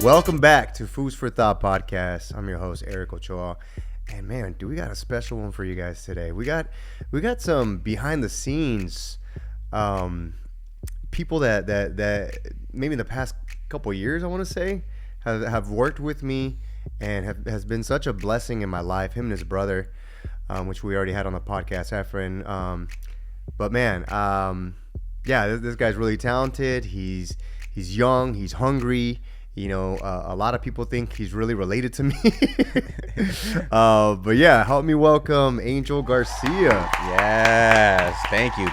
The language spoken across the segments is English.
Welcome back to Foos for Thought podcast. I'm your host Eric Ochoa, and man, do we got a special one for you guys today? We got some behind the scenes people that maybe in the past couple of years, I want to say, have worked with me and has been such a blessing in my life. Him and his brother, which we already had on the podcast, Efren. But man, yeah, this guy's really talented. He's young. He's hungry. You know, a lot of people think he's really related to me. But yeah, help me welcome Angel Garcia. Yes, thank you.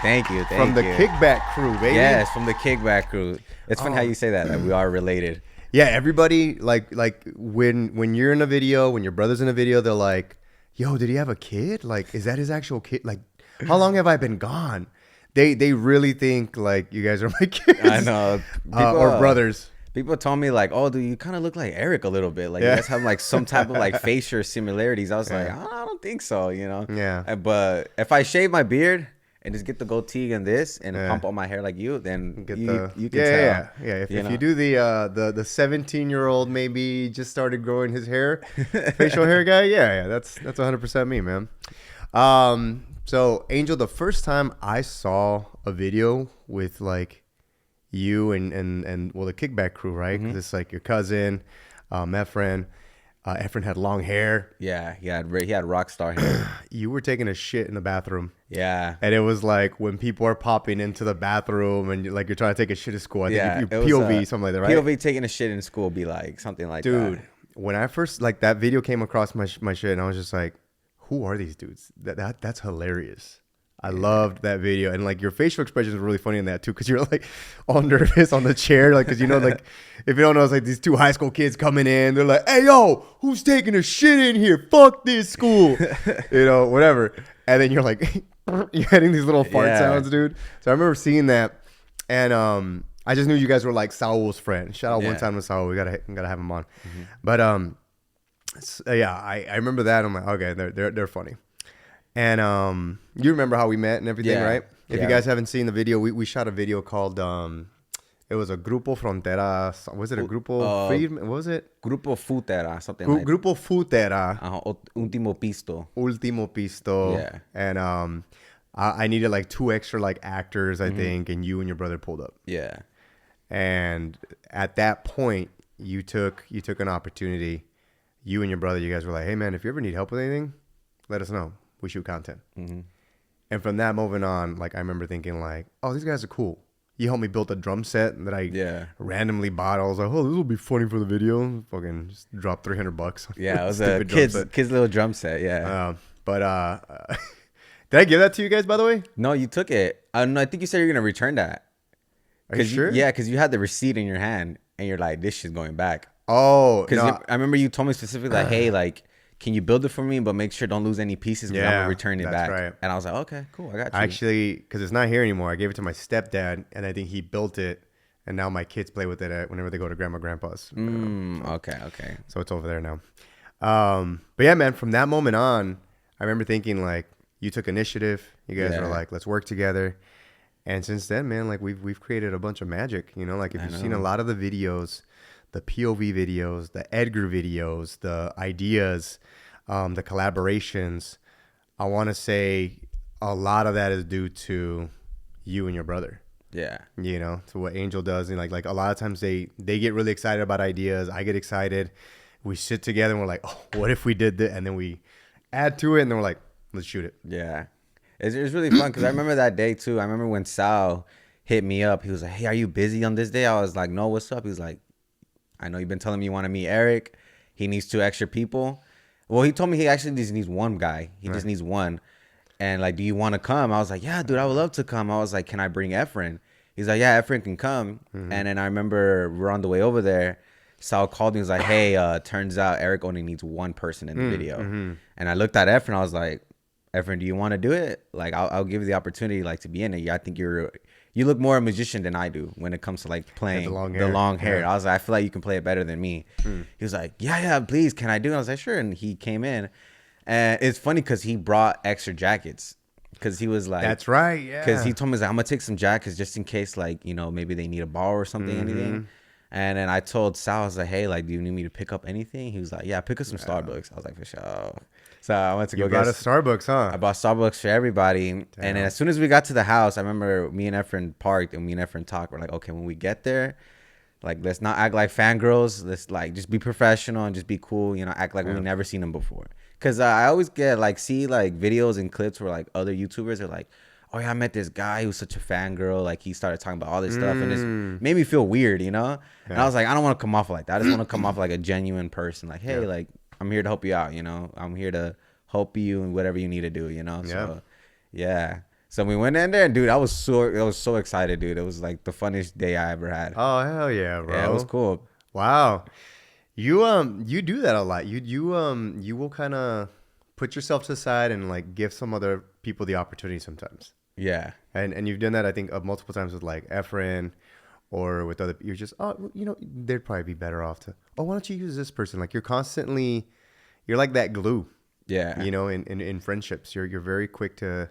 From the Kickback crew, baby. Yes, from the Kickback crew. It's funny how you say that we are related. Yeah, everybody, like when you're in a video, when your brother's in a video, they're like, yo, did he have a kid? Like, is that his actual kid? Like, how long have I been gone? They really think like you guys are my kids. I know. Or brothers. People told me like, oh, dude, you kind of look like Eric a little bit. Like, you guys have like some type of like facial similarities. I was like, I don't think so, you know? Yeah. But if I shave my beard and just get the goatee and this and pump out my hair like you, then you can tell. Yeah. If you do the 17-year-old maybe just started growing his hair, facial hair guy, that's 100% me, man. So Angel, the first time I saw a video with like you and well, the Kickback crew, right? Because it's like your cousin, Efren. Efren had long hair. Yeah, he had rock star hair. You were taking a shit in the bathroom. Yeah. And it was like when people are popping into the bathroom and you're trying to take a shit at school. I think you it was, POV, something like that, right? POV taking a shit in school be like something like that. Dude, when I first, like, that video came across my shit and I was just like, who are these dudes? That's hilarious. I loved that video, and like your facial expression is really funny in that too, because you're like all nervous on the chair, like, because you know, like, if you don't know, it's like these two high school kids coming in, they're like, hey yo, who's taking a shit in here? Fuck this school. You know, whatever. And then you're like you're getting these little fart sounds, dude. So I remember seeing that, and I just knew you guys were like Saul's friend. Shout out one time to Saul. We gotta have him on. But I remember that. I'm like, okay, they're funny. And you remember how we met and everything, right? If you guys haven't seen the video, we shot a video called it was a Grupo Frontera. Was it a Grupo Firme? What was it? Grupo Futera, something like that. Grupo Futera. Último Pisto. Último Pisto. Yeah. And I needed like 2 extra like actors, I think, and you and your brother pulled up. Yeah. And at that point, you took an opportunity. You and your brother, you guys were like, hey man, if you ever need help with anything, let us know. We shoot content. And from that moment on, like, I remember thinking like, oh, these guys are cool. You helped me build a drum set that I randomly bought. I was like, oh, this will be funny for the video. Fucking just dropped $300. Yeah, it was a kid's little drum set. Yeah. Did I give that to you guys, by the way? No, you took it. I think you said you're gonna return that. Are you sure? Because you had the receipt in your hand and you're like, this shit's going back. Oh, because I remember you told me specifically like, hey, like, can you build it for me, but make sure don't lose any pieces because I'm going to return it back. Right. And I was like, okay, cool. I got you. Actually, because it's not here anymore, I gave it to my stepdad, and I think he built it, and now my kids play with it whenever they go to Grandma Grandpa's. Okay. So it's over there now. But yeah, man, from that moment on, I remember thinking, like, you took initiative. You guys were like, let's work together. And since then, man, like, we've created a bunch of magic. You know, like, if you've seen a lot of the videos, the POV videos, the Edgar videos, the ideas, the collaborations, I want to say a lot of that is due to you and your brother. Yeah. You know, to what Angel does. And like a lot of times they get really excited about ideas. I get excited. We sit together and we're like, oh, what if we did that? And then we add to it and then we're like, let's shoot it. Yeah. It was really fun because I remember that day too. I remember when Sal hit me up. He was like, hey, are you busy on this day? I was like, no, what's up? He was like, I know you've been telling me you want to meet Eric. He needs 2 extra people. Well, he told me he actually just needs 1 guy. He just needs 1. And like, do you want to come? I was like, yeah, dude, I would love to come. I was like, can I bring Efren? He's like, yeah, Efren can come. And then I remember we're on the way over there. Sal called me. He was like, hey, turns out Eric only needs 1 person in the video. And I looked at Efren. I was like, Efren, do you want to do it? Like, I'll give you the opportunity, like, to be in it. I think you look more a magician than I do when it comes to like playing the long hair. Yeah. I was like, I feel like you can play it better than me. He was like, yeah, please, can I do it? I was like, sure. And he came in, and it's funny because he brought extra jackets because he was like, that's right, yeah. Because he told me, like, I'm gonna take some jackets just in case, like, you know, maybe they need a ball or something, anything. And then I told Sal, I was like, hey, like, do you need me to pick up anything? He was like, yeah, pick up some Starbucks. I was like, for sure. So I went to You go brought get a Starbucks, huh? I bought Starbucks for everybody. And then as soon as we got to the house, I remember me and Efren parked and me and Efren talked. We're like, okay, when we get there, like, let's not act like fangirls. Let's, like, just be professional and just be cool, you know, act like we've never seen them before. Because I always get, like, see, like, videos and clips where, like, other YouTubers are like, oh, yeah, I met this guy who's such a fangirl. Like, he started talking about all this stuff. And it made me feel weird, you know? And I was like, I don't want to come off like that. I just want to come off like a genuine person. Like, hey, like, I'm here to help you out, you know? I'm here to help you in whatever you need to do, you know? So, yeah. So we went in there, and dude, I was so excited, dude. It was like the funniest day I ever had. Oh, hell yeah, bro. Yeah, it was cool. Wow. You do that a lot. You will kind of put yourself to the side and like give some other people the opportunity sometimes. Yeah. And you've done that, I think, multiple times with like Efren or with other. You're just, oh, you know, they'd probably be better off to. Oh, why don't you use this person? Like you're like that glue. Yeah. You know, in friendships, you're very quick to.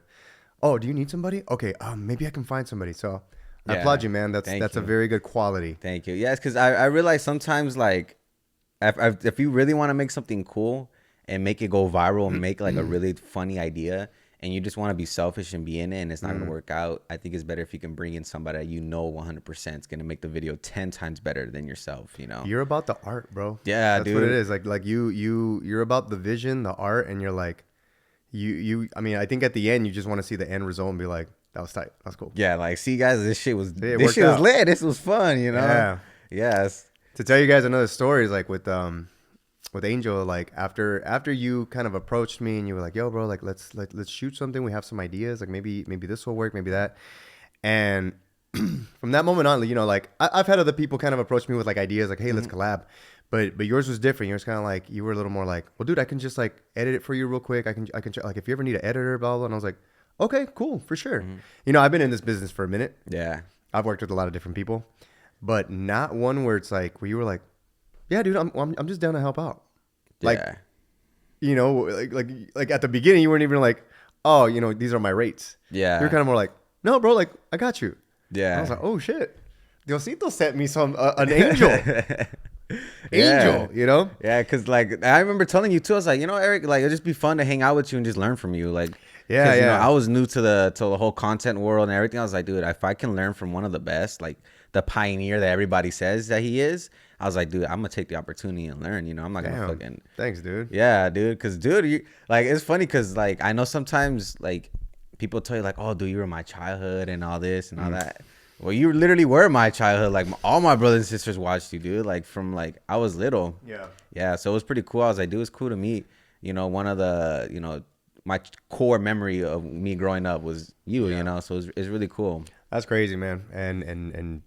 Oh, do you need somebody? Okay, maybe I can find somebody. So I applaud you, man. That's a very good quality. Thank you. Yes, because I realize sometimes, like, if you really want to make something cool and make it go viral and make like a really funny idea, and you just want to be selfish and be in it and it's not going to work out, I think it's better if you can bring in somebody that you know 100% is going to make the video 10 times better than yourself, you know? You're about the art, bro. Yeah, that's dude. what it is. Like you're about the vision, the art, and you're like, I mean, I think at the end, you just want to see the end result and be like, that was tight. That's cool. Yeah, like, see, guys, this shit was was lit. This was fun, you know? Yeah. Yes. To tell you guys another story is like with Angel, like after you kind of approached me and you were like, yo, bro, like let's shoot something. We have some ideas. Like maybe this will work, maybe that. And from that moment on, you know, like I've had other people kind of approach me with like ideas, like, hey, let's collab. But yours was different. Yours kind of like, you were a little more like, well, dude, I can just like edit it for you real quick. I can like, if you ever need an editor, blah, blah. And I was like, okay, cool, for sure. You know, I've been in this business for a minute. Yeah. I've worked with a lot of different people, but not one where it's like, where you were like, yeah, dude, I'm just down to help out. Like, you know, like at the beginning, you weren't even like, oh, you know, these are my rates. Yeah. You're kind of more like, no, bro, like, I got you. Yeah. And I was like, oh shit, Diosito sent me an angel. Angel, you know? Yeah, because like I remember telling you too, I was like, you know, Eric, like it'd just be fun to hang out with you and just learn from you. Like, yeah. You know, I was new to the whole content world and everything. I was like, dude, if I can learn from one of the best, like the pioneer that everybody says that he is, I was like, dude, I'm gonna take the opportunity and learn. You know, I'm not gonna fucking. Thanks, dude. Yeah, dude. Cause, dude, you like it's funny because like I know sometimes like people tell you like, oh, dude, you were my childhood and all this and all that. Well, you literally were my childhood. Like all my brothers and sisters watched you, dude. Like from like I was little. Yeah. Yeah. So it was pretty cool. I was like, dude, it's cool to meet. You know, one of the, you know, my core memory of me growing up was you. You know, so it's really cool. That's crazy, man. And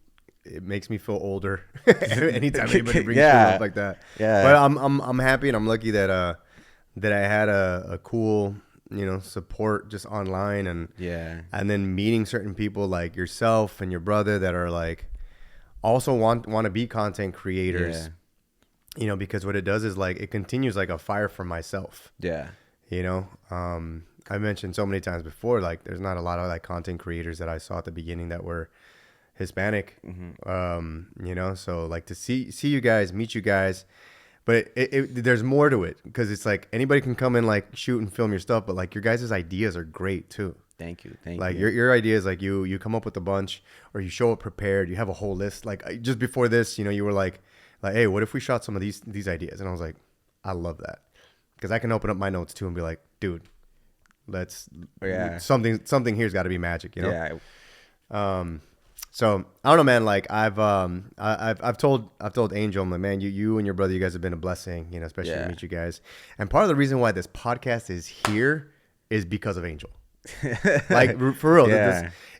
it makes me feel older anytime anybody brings shit up like that. Yeah. But I'm happy and I'm lucky that I had a cool, you know, support just online and then meeting certain people like yourself and your brother that are like also want to be content creators. You know, because what it does is like it continues like a fire for myself. Yeah. You know, I mentioned so many times before, like there's not a lot of like content creators that I saw at the beginning that were Hispanic. You know, so like to see you guys, meet you guys. But there's more to it because it's like anybody can come in, like shoot and film your stuff, but like your guys' ideas are great too. Thank you. Thank you. Like you. your ideas, like you come up with a bunch or you show up prepared. You have a whole list. Like just before this, you know, you were like, hey, what if we shot some of these ideas? And I was like, I love that because I can open up my notes too and be like, dude, let's something here's got to be magic, you know? Yeah. So I don't know, man. Like I've told Angel, I'm like, man, you and your brother, you guys have been a blessing, you know, especially to meet you guys. And part of the reason why this podcast is here is because of Angel. Like for real.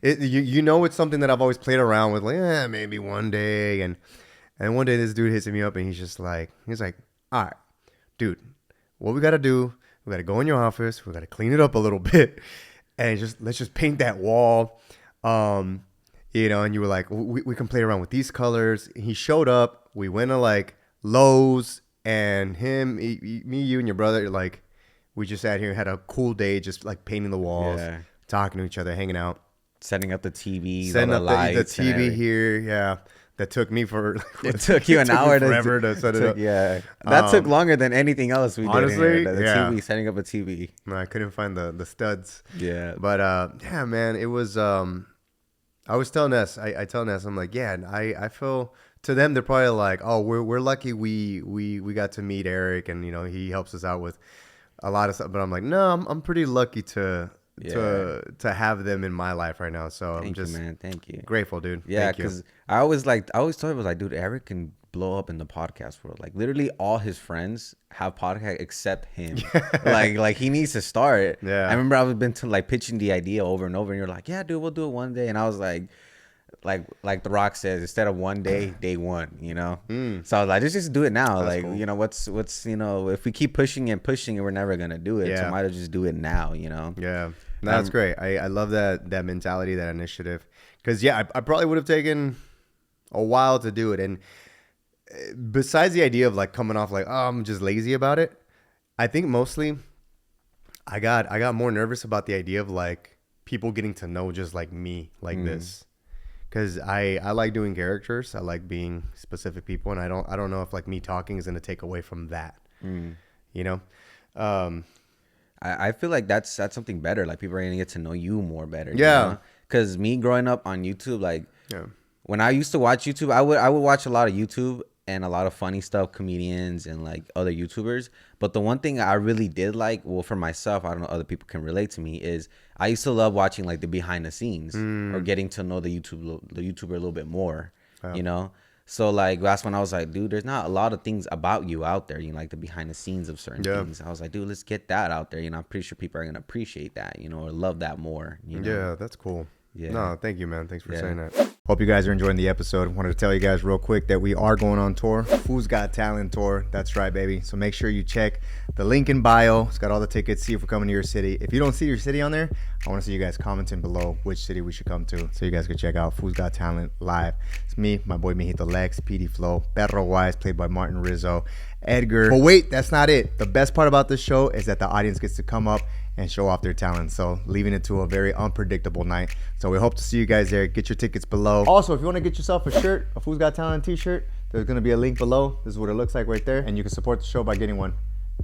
You know, it's something that I've always played around with, like, maybe one day. And one day this dude hits me up and he's like, all right, dude, what we got to do, we got to go in your office. We got to clean it up a little bit and let's just paint that wall. You know, and you were like, we can play around with these colors. He showed up. We went to like Lowe's and me, you and your brother, like we just sat here and had a cool day, just like painting the walls, talking to each other, hanging out. Setting up the TV, setting up the TV here. Yeah. that took me for It took you an hour forever to set it up. Yeah, that took longer than anything else we honestly, did here. The yeah. TV, setting up a TV. No, I couldn't find the studs. Yeah. But yeah, man, it was. I was telling Ness, I tell Ness, I'm like, yeah, and I feel to them they're probably like, oh, we're lucky we got to meet Eric, and you know he helps us out with a lot of stuff. But I'm like, no, I'm pretty lucky to have them in my life right now. So I'm just man. Thank you. grateful, dude. Yeah, because I always told him, like, dude, Eric can blow up in the podcast world. Like, literally all his friends have podcasts except him. like he needs to start. Yeah. I remember I've been to like pitching the idea over and over, and you're like, yeah, dude, we'll do it one day. And I was like The Rock says, instead of one day, day one, you know? So I was like, just do it now. That's like, cool. You know, what's, you know, if we keep pushing it, we're never going to do it. So might as well just do it now, you know? Yeah. No, that's great. I love that mentality, that initiative. Because, yeah, I probably would have taken a while to do it. And besides the idea of, like, coming off like, oh, I'm just lazy about it, I think mostly I got more nervous about the idea of, like, people getting to know just, like, me like this. Because I like doing characters. I like being specific people. And I don't know if, like, me talking is going to take away from that, you know? I feel like that's something better. Like, people are gonna get to know you more better. Yeah. Because me growing up on YouTube, like, when I used to watch YouTube, I would watch a lot of YouTube and a lot of funny stuff, comedians and like other YouTubers. But the one thing I really did like, well, for myself, I don't know, other people can relate to me, is I used to love watching like the behind the scenes or getting to know the YouTuber a little bit more. You know. So, like, that's when I was like, dude, there's not a lot of things about you out there, you know, like the behind the scenes of certain things. I was like, dude, let's get that out there. You know, I'm pretty sure people are going to appreciate that, you know, or love that more. You know? Yeah, that's cool. Yeah. No, thank you, man. Thanks for saying that. Hope you guys are enjoying the episode. Wanted to tell you guys real quick that we are going on tour. FOO'S Got Talent tour. That's right, baby. So make sure you check the link in bio. It's got all the tickets. See if we're coming to your city. If you don't see your city on there, I want to see you guys commenting below which city we should come to, so you guys can check out FOO'S Got Talent live. It's me, my boy Mijito Lex, PD Flow, Perro Wise, played by Martin Rizzo, Edgar. But wait, that's not it. The best part about this show is that the audience gets to come up and show off their talent. So leaving it to a very unpredictable night. So we hope to see you guys there. Get your tickets below. Also, if you want to get yourself a shirt, a FOO'S Got Talent t-shirt, there's going to be a link below. This is what it looks like right there. And you can support the show by getting one.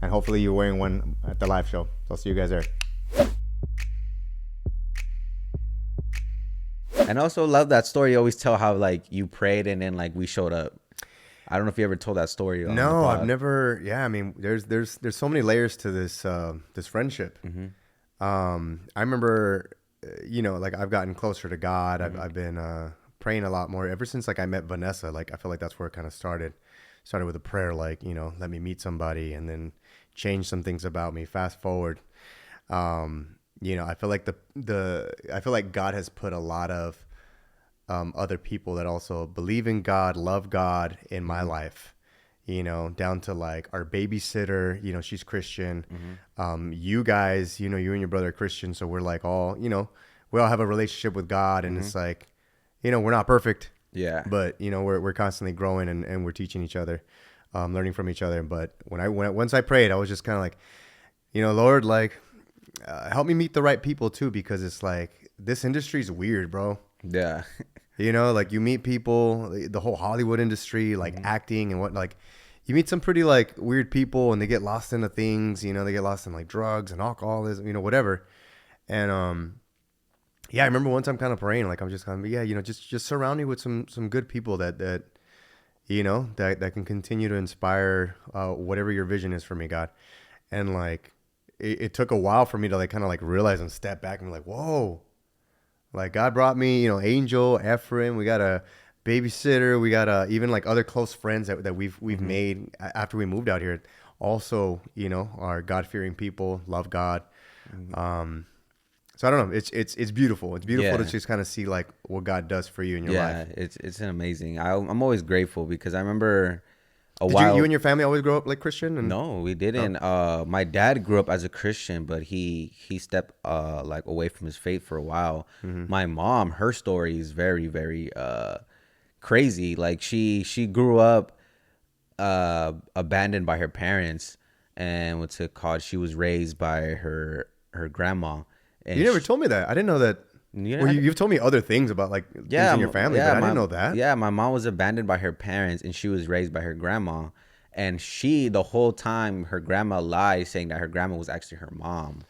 And hopefully you're wearing one at the live show. So I'll see you guys there. And I also love that story. You always tell how, like, you prayed and then, like, we showed up. I don't know if you ever told that story. No, I've never. Yeah, I mean, there's so many layers to this this friendship. I remember, you know, like, I've gotten closer to God. I've been praying a lot more ever since, like, I met Vanessa. Like, I feel like that's where it kind of started with a prayer, like, you know, let me meet somebody and then change some things about me. Fast forward, you know, I feel like I feel like God has put a lot of other people that also believe in God, love God in my life, you know, down to, like, our babysitter, you know, she's Christian. You guys, you know, you and your brother are Christian. So we're, like, all, you know, we all have a relationship with God, and it's like, you know, we're not perfect. Yeah. But, you know, we're constantly growing and we're teaching each other, learning from each other. But once I prayed, I was just kind of like, you know, Lord, like, help me meet the right people too, because it's like, this industry is weird, bro. Yeah. You know, like, you meet people, the whole Hollywood industry, like acting and what, like, you meet some pretty, like, weird people, and they get lost into things, you know, they get lost in, like, drugs and alcoholism, you know, whatever. And, yeah, I remember one time kind of praying, like, I'm just kind of, yeah, you know, just surround me with some good people that, you know, that can continue to inspire whatever your vision is for me, God. And, like, it took a while for me to, like, kind of, like, realize and step back and be like, whoa. Like, God brought me, you know, Angel, Ephraim. We got a babysitter. We got even, like, other close friends that we've made after we moved out here. Also, you know, are God-fearing people, love God. So I don't know. It's beautiful. It's beautiful to just kind of see, like, what God does for you in your life. Yeah, it's amazing. I'm always grateful because I remember Did you and your family always grow up like Christian? No, we didn't. My dad grew up as a Christian, but he stepped like away from his faith for a while. My mom, her story is very, very crazy. Like, she grew up abandoned by her parents and went to college. She was raised by her grandma. And you never told me that. I didn't know that. You know, Well, you've told me other things about like things yeah, in your family, but I didn't know that. Yeah, my mom was abandoned by her parents, and she was raised by her grandma. And she, the whole time, her grandma lied, saying that her grandma was actually her mom.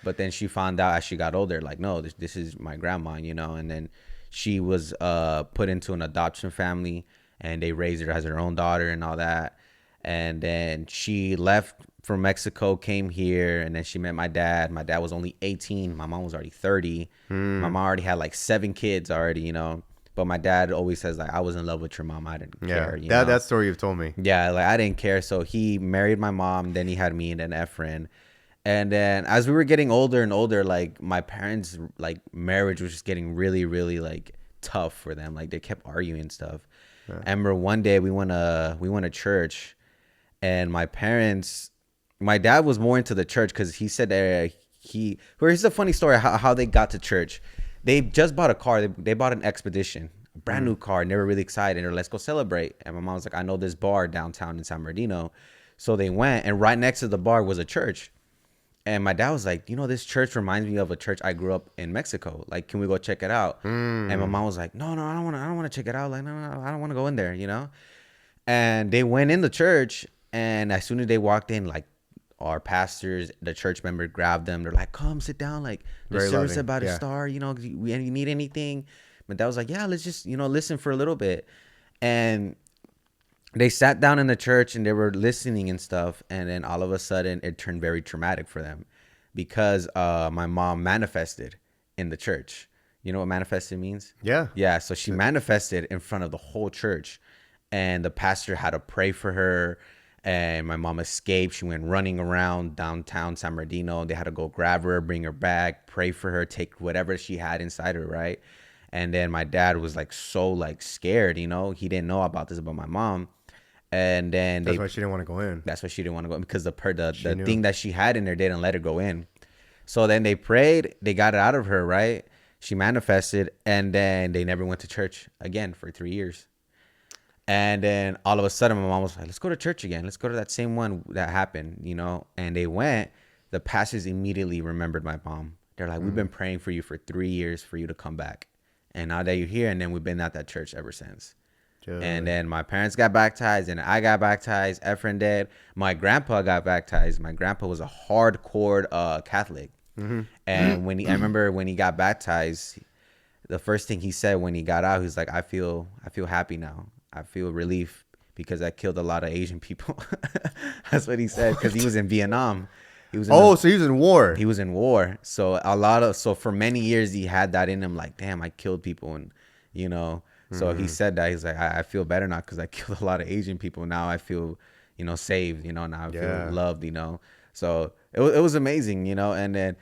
But then she found out as she got older, like, no, this is my grandma, you know. And then she was put into an adoption family, and they raised her as their own daughter and all that. And then she left from Mexico, came here, and then she met my dad. My dad was only 18. My mom was already 30. My mom already had like 7 kids already, you know. But my dad always says, like, I was in love with your mom. I didn't care, you know. That story you've told me. Yeah, like I didn't care. So he married my mom, then he had me and then Efren. And then as we were getting older and older, like my parents' like marriage was just getting really, really like tough for them. Like they kept arguing and stuff. Yeah. I remember one day we went to church, and my dad was more into the church because he said here's a funny story how they got to church. They just bought a car. They bought an Expedition, a brand new car, and they were really excited. Or let's go celebrate. And my mom was like, I know this bar downtown in San Bernardino. So they went, and right next to the bar was a church. And my dad was like, you know, this church reminds me of a church I grew up in Mexico. Like, can we go check it out? And my mom was like, no, I don't want to check it out. Like, no, I don't want to go in there, you know? And they went in the church, and as soon as they walked in, like, our pastors, the church member grabbed them. They're like, come sit down. Like, the service about to start, you know, you need anything? My dad was like, yeah, let's just, you know, listen for a little bit. And they sat down in the church and they were listening and stuff. And then all of a sudden it turned very traumatic for them because my mom manifested in the church. You know what manifested means? Yeah. Yeah. So she manifested in front of the whole church, and the pastor had to pray for her. And my mom escaped. She went running around downtown San Bernardino. They had to go grab her, bring her back, pray for her, take whatever she had inside her, right? And then my dad was like so like scared, you know? He didn't know about this about my mom. And then that's why she didn't want to go in. That's why she didn't want to go in, because the thing that she had in there, they didn't let her go in. So then they prayed, they got it out of her, right? She manifested, and then they never went to church again for 3 years. And then all of a sudden, my mom was like, let's go to church again. Let's go to that same one that happened, you know? And they went. The pastors immediately remembered my mom. They're like, we've been praying for you for 3 years for you to come back. And now that you're here, and then we've been at that church ever since. Good. And then my parents got baptized, and I got baptized. Efren did. My grandpa got baptized. My grandpa was a hardcore Catholic. And I remember when he got baptized, the first thing he said when he got out, he was like, I feel happy now. I feel relief because I killed a lot of Asian people. That's what he said, because he was in Vietnam. So he was in war. He was in war. So for many years he had that in him, like, damn, I killed people, and you know. So he said that. He's like, I feel better now because I killed a lot of Asian people. Now I feel, you know, saved, you know, now I feel loved, you know. So it was amazing, you know. And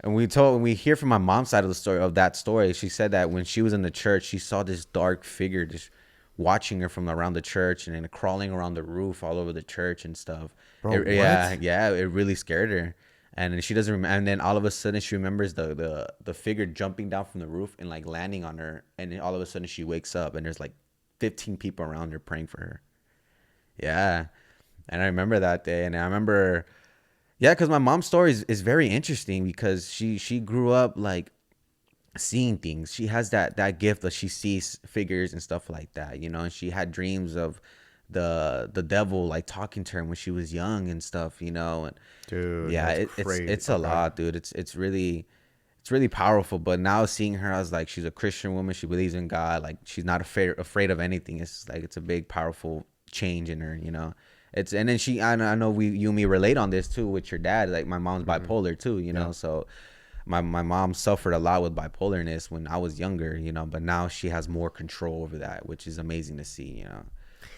we hear from my mom's side of that story. She said that when she was in the church, she saw this dark figure just watching her from around the church, and then crawling around the roof all over the church and stuff. Bro, what? Yeah, it really scared her. And then she doesn't remember. And then all of a sudden she remembers the figure jumping down from the roof and like landing on her. And then all of a sudden she wakes up, and there's like 15 people around her praying for her. Yeah. And I remember that day. And I remember, because my mom's story is very interesting, because she grew up like seeing things. She has that gift that she sees figures and stuff like that, you know. And she had dreams of the devil like talking to her when she was young and stuff, you know. And dude, it's a lot, dude. It's really powerful. But now seeing her, I was like, she's a Christian woman. She believes in God. Like, she's not afraid of anything. It's like, it's a big powerful change in her, you know. And then I know you and me relate on this too with your dad. Like, my mom's bipolar too, you know. So my mom suffered a lot with bipolarness when I was younger, you know. But now she has more control over that, which is amazing to see, you know.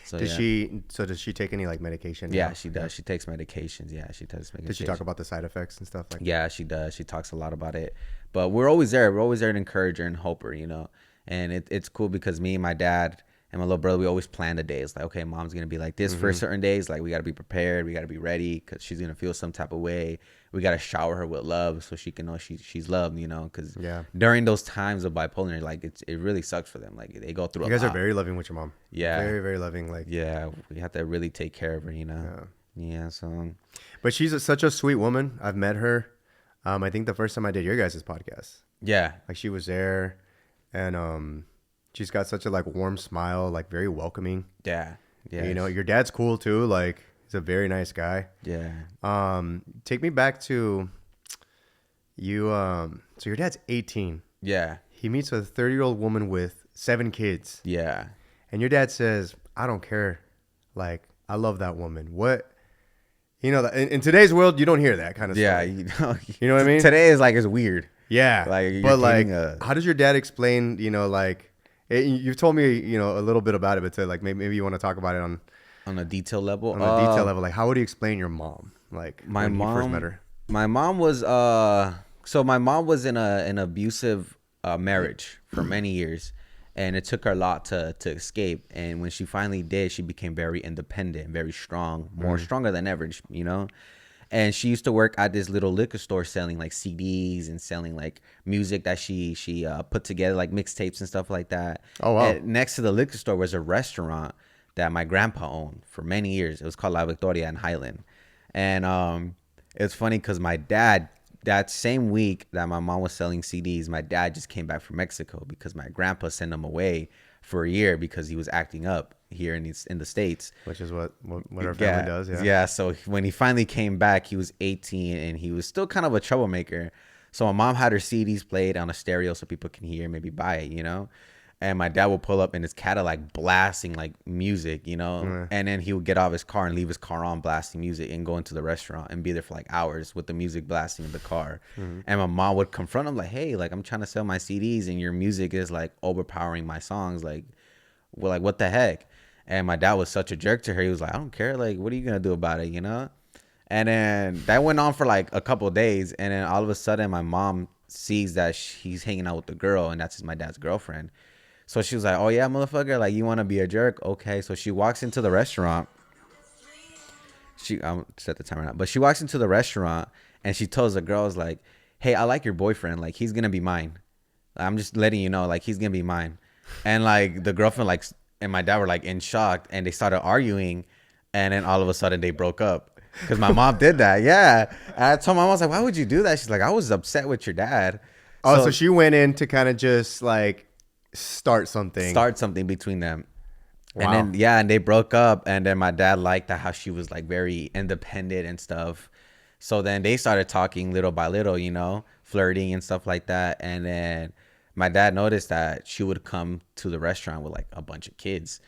So does she take any like medication? Yeah, she does. She takes medications. Yeah, she takes medications. Did she talk about the side effects and stuff like that? Yeah, she does. She talks a lot about it. But we're always there. We're always there to encourage her and help her, you know. And it's cool because me and my dad and my little brother, we always plan the days. Like, okay, mom's going to be like this for certain days. Like, we got to be prepared. We got to be ready because she's going to feel some type of way. We got to shower her with love so she can know she's loved, you know. Because during those times of bipolar, like, it really sucks for them. Like, they go through a lot. You guys are very loving with your mom. Yeah. Very, very loving. Like, yeah, we have to really take care of her, you know. Yeah, so. But she's such a sweet woman. I've met her. I think the first time I did your guys' podcast. Yeah. Like she was there, and she's got such a like warm smile, like very welcoming. Yeah. Yeah. You know, your dad's cool too. Like he's a very nice guy. Yeah. Take me back to you. So your dad's 18. Yeah. He meets a 30-year-old woman with 7 kids, Yeah. and your dad says, "I don't care. Like I love that woman." What? You know, in today's world, you don't hear that kind of Yeah. stuff. You know what I mean? Today is like, it's weird. Yeah. Like, you're but like, getting how does your dad explain, you know, like, you've told me, you know, a little bit about it, but to like, maybe you want to talk about it on a detail level. on a detail level. Like, how would he explain your mom? Like, My when mom, he first met her? my mom was so my mom was in an abusive marriage for many years, and it took her a lot to escape. And when she finally did, she became very independent, very strong, more stronger than ever, you know. And she used to work at this little liquor store selling like CDs and selling like music that she put together, like mixtapes and stuff like that. Oh, wow. And next to the liquor store was a restaurant that my grandpa owned for many years. It was called La Victoria in Highland. And it's funny because my dad, that same week that my mom was selling CDs, my dad just came back from Mexico because my grandpa sent him away for a year because he was acting up here in the States. Which is what our family does. Yeah. Yeah. So when he finally came back, he was 18 and he was still kind of a troublemaker. So my mom had her CDs played on a stereo so people can hear, maybe buy it, you know. And my dad would pull up in his Cadillac blasting like music, you know. And then he would get out of his car and leave his car on blasting music and go into the restaurant and be there for like hours with the music blasting in the car. And my mom would confront him like, "Hey, like I'm trying to sell my CDs and your music is like overpowering my songs. Like, well, like what the heck?" And my dad was such a jerk to her. He was like, "I don't care. Like, what are you gonna do about it? You know?" And then that went on for like a couple of days. And then all of a sudden, my mom sees that he's hanging out with the girl, and that's my dad's girlfriend. So she was like, "Oh yeah, motherfucker, like you want to be a jerk? Okay." So she walks into the restaurant. I'm set the timer out, but she walks into the restaurant and she tells the girls like, "Hey, I like your boyfriend. Like he's gonna be mine. I'm just letting you know, like he's gonna be mine." And like the girlfriend like and my dad were like in shock, and they started arguing, and then all of a sudden they broke up because my mom did that. Yeah, and I told my mom, I was like, "Why would you do that?" She's like, "I was upset with your dad." Oh, so she went in to kind of just like start something between them. Wow. And then and they broke up, and then my dad liked that how she was like very independent and stuff. So then they started talking little by little, you know, flirting and stuff like that. And then my dad noticed that she would come to the restaurant with like a bunch of kids,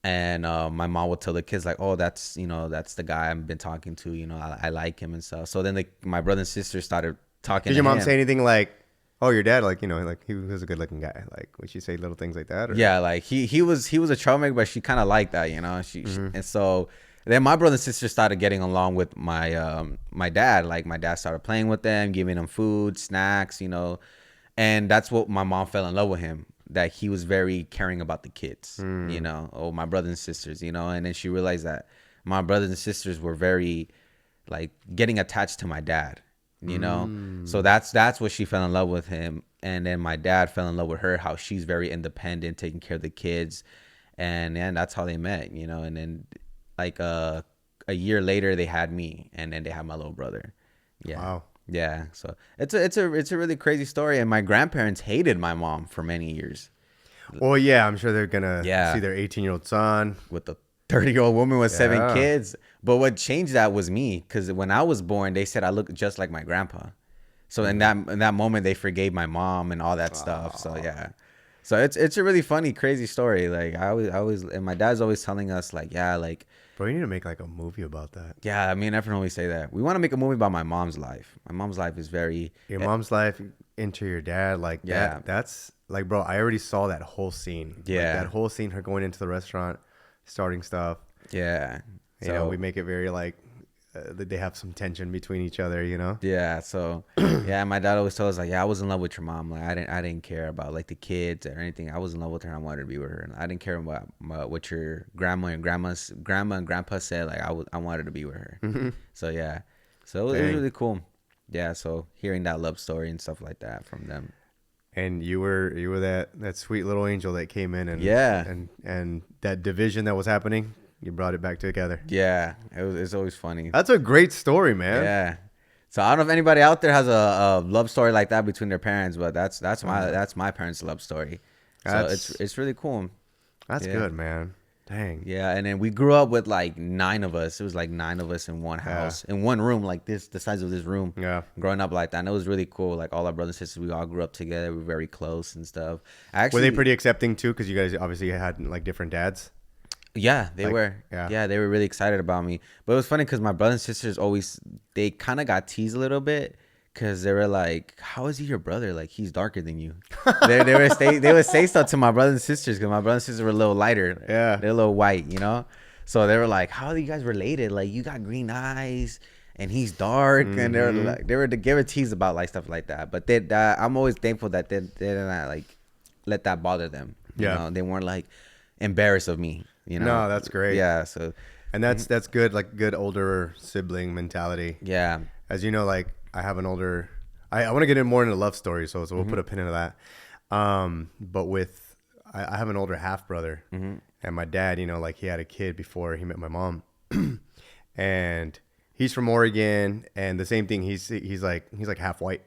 and my mom would tell the kids like, "Oh, that's the guy I've been talking to, you know, I like him and stuff." So then my brother and sister started talking. Did your mom say anything like, "Oh, your dad, like, you know, like he was a good looking guy"? Like, would she say little things like that? Or? Yeah, like he was a troublemaker, but she kind of liked that, you know. And so then my brother and sister started getting along with my my dad. Like my dad started playing with them, giving them food, snacks, you know. And that's what my mom fell in love with him, that he was very caring about the kids, you know, or my brothers and sisters, you know. And then she realized that my brothers and sisters were very like getting attached to my dad, you know. So that's what she fell in love with him. And then my dad fell in love with her, how she's very independent, taking care of the kids. And that's how they met, you know. And then like a year later they had me, and then they had my little brother. Yeah. Wow. Yeah. So it's a really crazy story. And my grandparents hated my mom for many years. Well, yeah, I'm sure they're gonna see their 18-year-old son with a 30-year-old woman with 7 kids. But what changed that was me, because when I was born, they said I looked just like my grandpa. So in that moment, they forgave my mom and all that stuff. So yeah, so it's a really funny, crazy story. Like I always, and my dad's always telling us like, yeah, like, bro, you need to make like a movie about that. Yeah, me and Efren always say that we want to make a movie about my mom's life. My mom's life is very your mom's life into your dad, like that's like, bro, I already saw that whole scene. Yeah, like, that whole scene, her going into the restaurant, starting stuff. Yeah, you know, we make it very like they have some tension between each other, you know. Yeah, so yeah, my dad always told us like, yeah, I was in love with your mom. Like I didn't care about like the kids or anything. I was in love with her and I wanted to be with her. And I didn't care about what your grandma and grandpa said. Like I wanted to be with her. So yeah, so it was really cool. Yeah, so hearing that love story and stuff like that from them. And you were that sweet little angel that came in and that division that was happening, you brought it back together. Yeah, it's always funny. That's a great story, man. Yeah. So I don't know if anybody out there has a love story like that between their parents, but that's my parents' love story. So it's really cool. That's good, man. Dang. Yeah, and then we grew up with like 9 of us. It was like 9 of us in one house, in one room, like this, the size of this room. Yeah. Growing up like that, and it was really cool. Like all our brothers and sisters, we all grew up together. We were very close and stuff. Were they pretty accepting too? Because you guys obviously had like different dads. Yeah, they like, were. Yeah, they were really excited about me. But it was funny because my brothers and sisters they kind of got teased a little bit. Cause they were like, "How is he your brother? Like he's darker than you." they would say stuff to my brothers and sisters because my brothers and sisters were a little lighter. Yeah, they're a little white, you know. So they were like, "How are you guys related? Like you got green eyes and he's dark." And they were teased about like stuff like that. But I'm always thankful that they didn't like let that bother them. You know? They weren't like embarrassed of me. You know. No, that's great. Yeah. So, and that's good. Like good older sibling mentality. Yeah. As you know, like. I have an older. I want to get in more into love stories, so we'll put a pin into that. But I have an older half brother, and my dad, you know, like he had a kid before he met my mom, and he's from Oregon, and the same thing. He's like half white,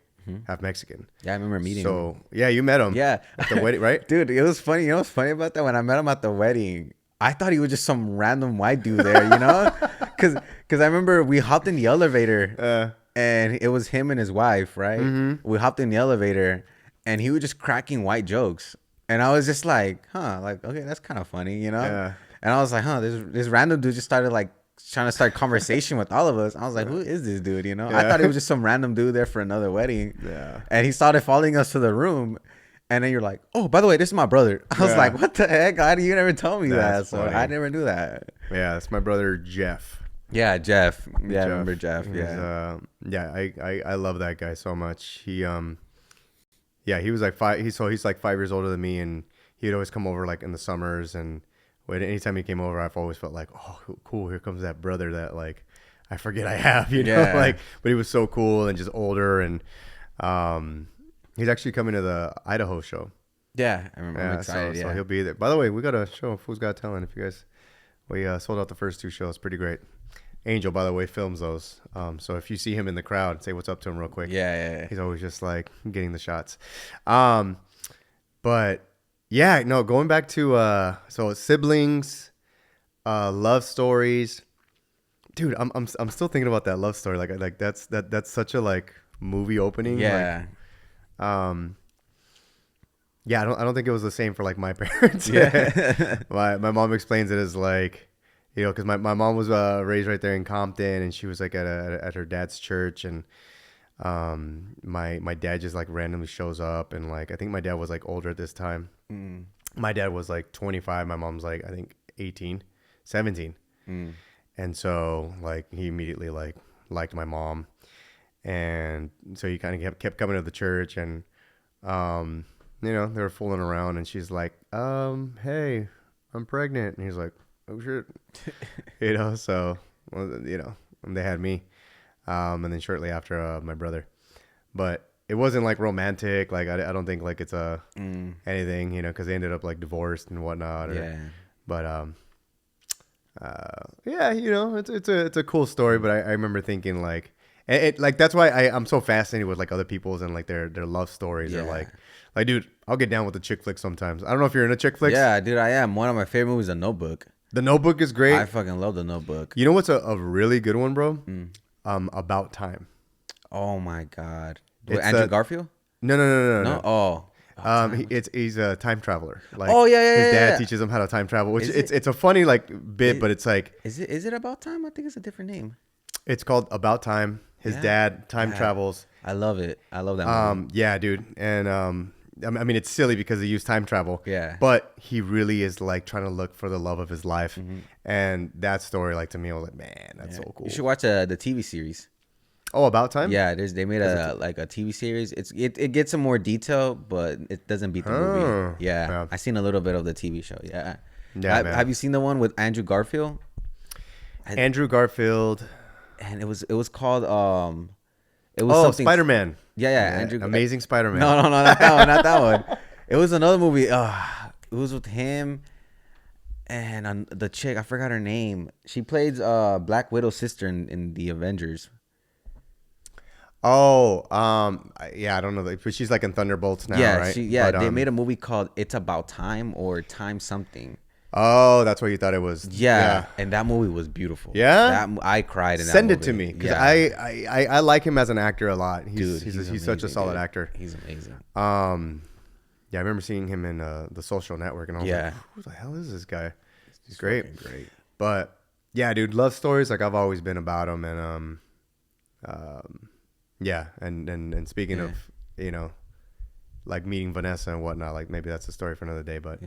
half Mexican. Yeah, I remember meeting him. So yeah, you met him. Yeah, at the wedding, right? Dude, it was funny. You know what's funny about that? When I met him at the wedding, I thought he was just some random white dude there, you know, because I remember we hopped in the elevator. And it was him and his wife, right? We hopped in the elevator, and he was just cracking white jokes. And I was just like, huh, like, okay, that's kind of funny, you know? Yeah. And I was like, huh, this random dude just started, like, trying to start conversation with all of us. I was like, who is this dude, you know? Yeah. I thought he was just some random dude there for another wedding. Yeah. And he started following us to the room. And then you're like, oh, by the way, this is my brother. I was like, what the heck? Why you never told me that? So I never knew that. Yeah, that's my brother, Jeff. Yeah, Jeff. Yeah, I remember Jeff. Yeah. I love that guy so much. He he was like 5. He's like 5 years older than me, and he'd always come over like in the summers. And anytime he came over, I've always felt like, oh, cool. Here comes that brother that like I forget I have, you know. Like, but he was so cool and just older. And he's actually coming to the Idaho show. Yeah, I remember. I'm excited. So he'll be there. By the way, we got a show. Foos Got Talent. If you guys, we sold out the first 2 shows. Pretty great. Angel, by the way, films those. So if you see him in the crowd, say what's up to him real quick. Yeah. He's always just like getting the shots. But yeah, no, going back to so siblings, love stories. Dude, I'm still thinking about that love story. Like that's such a like movie opening. Yeah. Like, yeah, I don't think it was the same for like my parents. Yeah. my mom explains it as like, you know, because my mom was raised right there in Compton, and she was like at her dad's church, and my dad just like randomly shows up, and like I think my dad was like older at this time. My dad was like 25. My mom's like I think 18, 17. And so like he immediately like liked my mom, and so he kind of kept coming to the church, and you know, they were fooling around, and she's like, hey, I'm pregnant, and he's like, oh shit. You know, so well, you know, they had me, and then shortly after my brother. But it wasn't like romantic, like I don't think like it's a anything, you know, because they ended up like divorced and whatnot. But yeah, you know, it's a cool story. But I remember thinking like it like that's why I'm so fascinated with like other people's and like their love stories. Or like dude, I'll get down with the chick flick sometimes. I don't know if you're into chick flicks. Yeah, dude, I am. One of my favorite movies is The Notebook. The Notebook is great. I fucking love The Notebook. You know what's a really good one, bro? About Time. Oh my god. With Andrew Garfield? No. Oh. He's a time traveler. Like, his dad teaches him how to time travel, which it's a funny like bit, but it's like is it About Time? I think it's a different name. It's called About Time. His dad time travels. I love it. I love that movie. Yeah, dude, and I mean, it's silly because they use time travel. Yeah. But he really is like trying to look for the love of his life. And that story, like to me, I was like, man, that's so cool. You should watch the TV series. Oh, About Time? Yeah, they made a TV series. It gets some more detail, but it doesn't beat the movie. Yeah. I seen a little bit of the TV show. Yeah. Have you seen the one with Andrew Garfield? Andrew Garfield. And it was called it was Spider-Man. Yeah, Andrew. Amazing Spider-Man. No, not that one. Not that one. It was another movie. It was with him and the chick. I forgot her name. She plays Black Widow's sister in the Avengers. Oh, yeah, I don't know, but she's like in Thunderbolts now, Yeah, right? they made a movie called It's About Time or Time Something. Oh, that's what you thought it was. Yeah, and that movie was beautiful. Yeah, I cried in that send movie. it to me because Yeah. I like him as an actor a lot. He's such a solid actor. He's amazing. Yeah, I remember seeing him in The Social Network, and I was like, who the hell is this guy? He's great. Great. But yeah, dude, love stories, like I've always been about them, and yeah, and speaking of, you know, like meeting Vanessa and whatnot, like maybe that's a story for another day, but.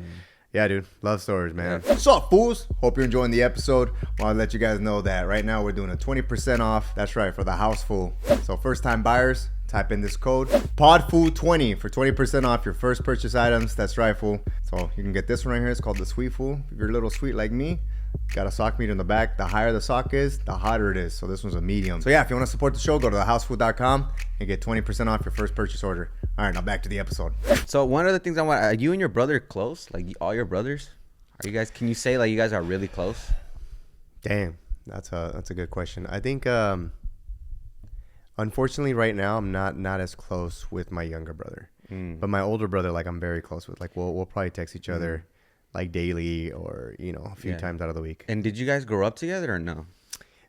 Yeah, dude. Love stories, man. Yeah. What's up, fools? Hope you're enjoying the episode. Want to let you guys know that right now we're doing a 20% off. That's right, for the house full. So first-time buyers, type in this code, PODFOO20 for 20% off your first purchase items. That's right, fool. So you can get this one right here. It's called the Sweet Fool. If you're a little sweet like me, got a sock meter in the back. The higher the sock is, the hotter it is. So this one's a medium. So yeah, if you want to support the show, go to thehousefood.com and get 20% off your first purchase order. All right, now back to the episode. So one of the things I want, are you and your brother close? Like all your brothers? Are you guys, can you say like you guys are really close? Damn, that's a good question. I think unfortunately right now I'm not as close with my younger brother. But my older brother, like I'm very close with. Like we'll probably text each other like daily or, you know, a few times out of the week. And did you guys grow up together or no?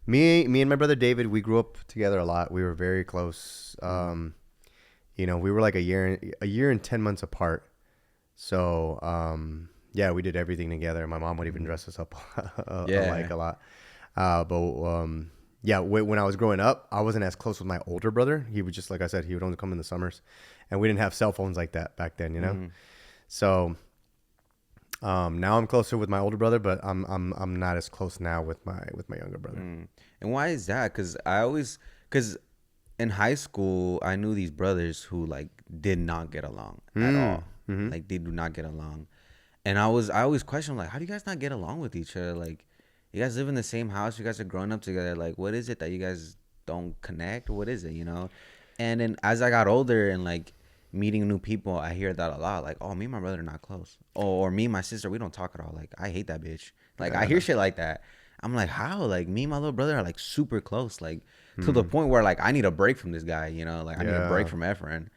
Me and my brother David, we grew up together a lot. We were very close. You know, we were like a year and 10 months apart. So, yeah, we did everything together. My mom would even dress us up like a lot. Yeah, when I was growing up, I wasn't as close with my older brother. He would just, like I said, he would only come in the summers, and we didn't have cell phones like that back then, you know? So, now I'm closer with my older brother, but I'm not as close now with my younger brother. And why is that? Because in high school, I knew these brothers who like did not get along at all. Like they do not get along. And I always question, like, how do you guys not get along with each other? Like, you guys live in the same house. You guys are growing up together. Like, what is it that you guys don't connect? What is it, you know? And then as I got older and like meeting new people, I hear that a lot. Like, oh, me and my brother are not close. Or me and my sister, we don't talk at all. Like, I hate that bitch. Like, I hear shit like that. I'm like, how? Like, me and my little brother are like super close. Like, to the point where like I need a break from this guy, you know? Like, I need a break from Efren.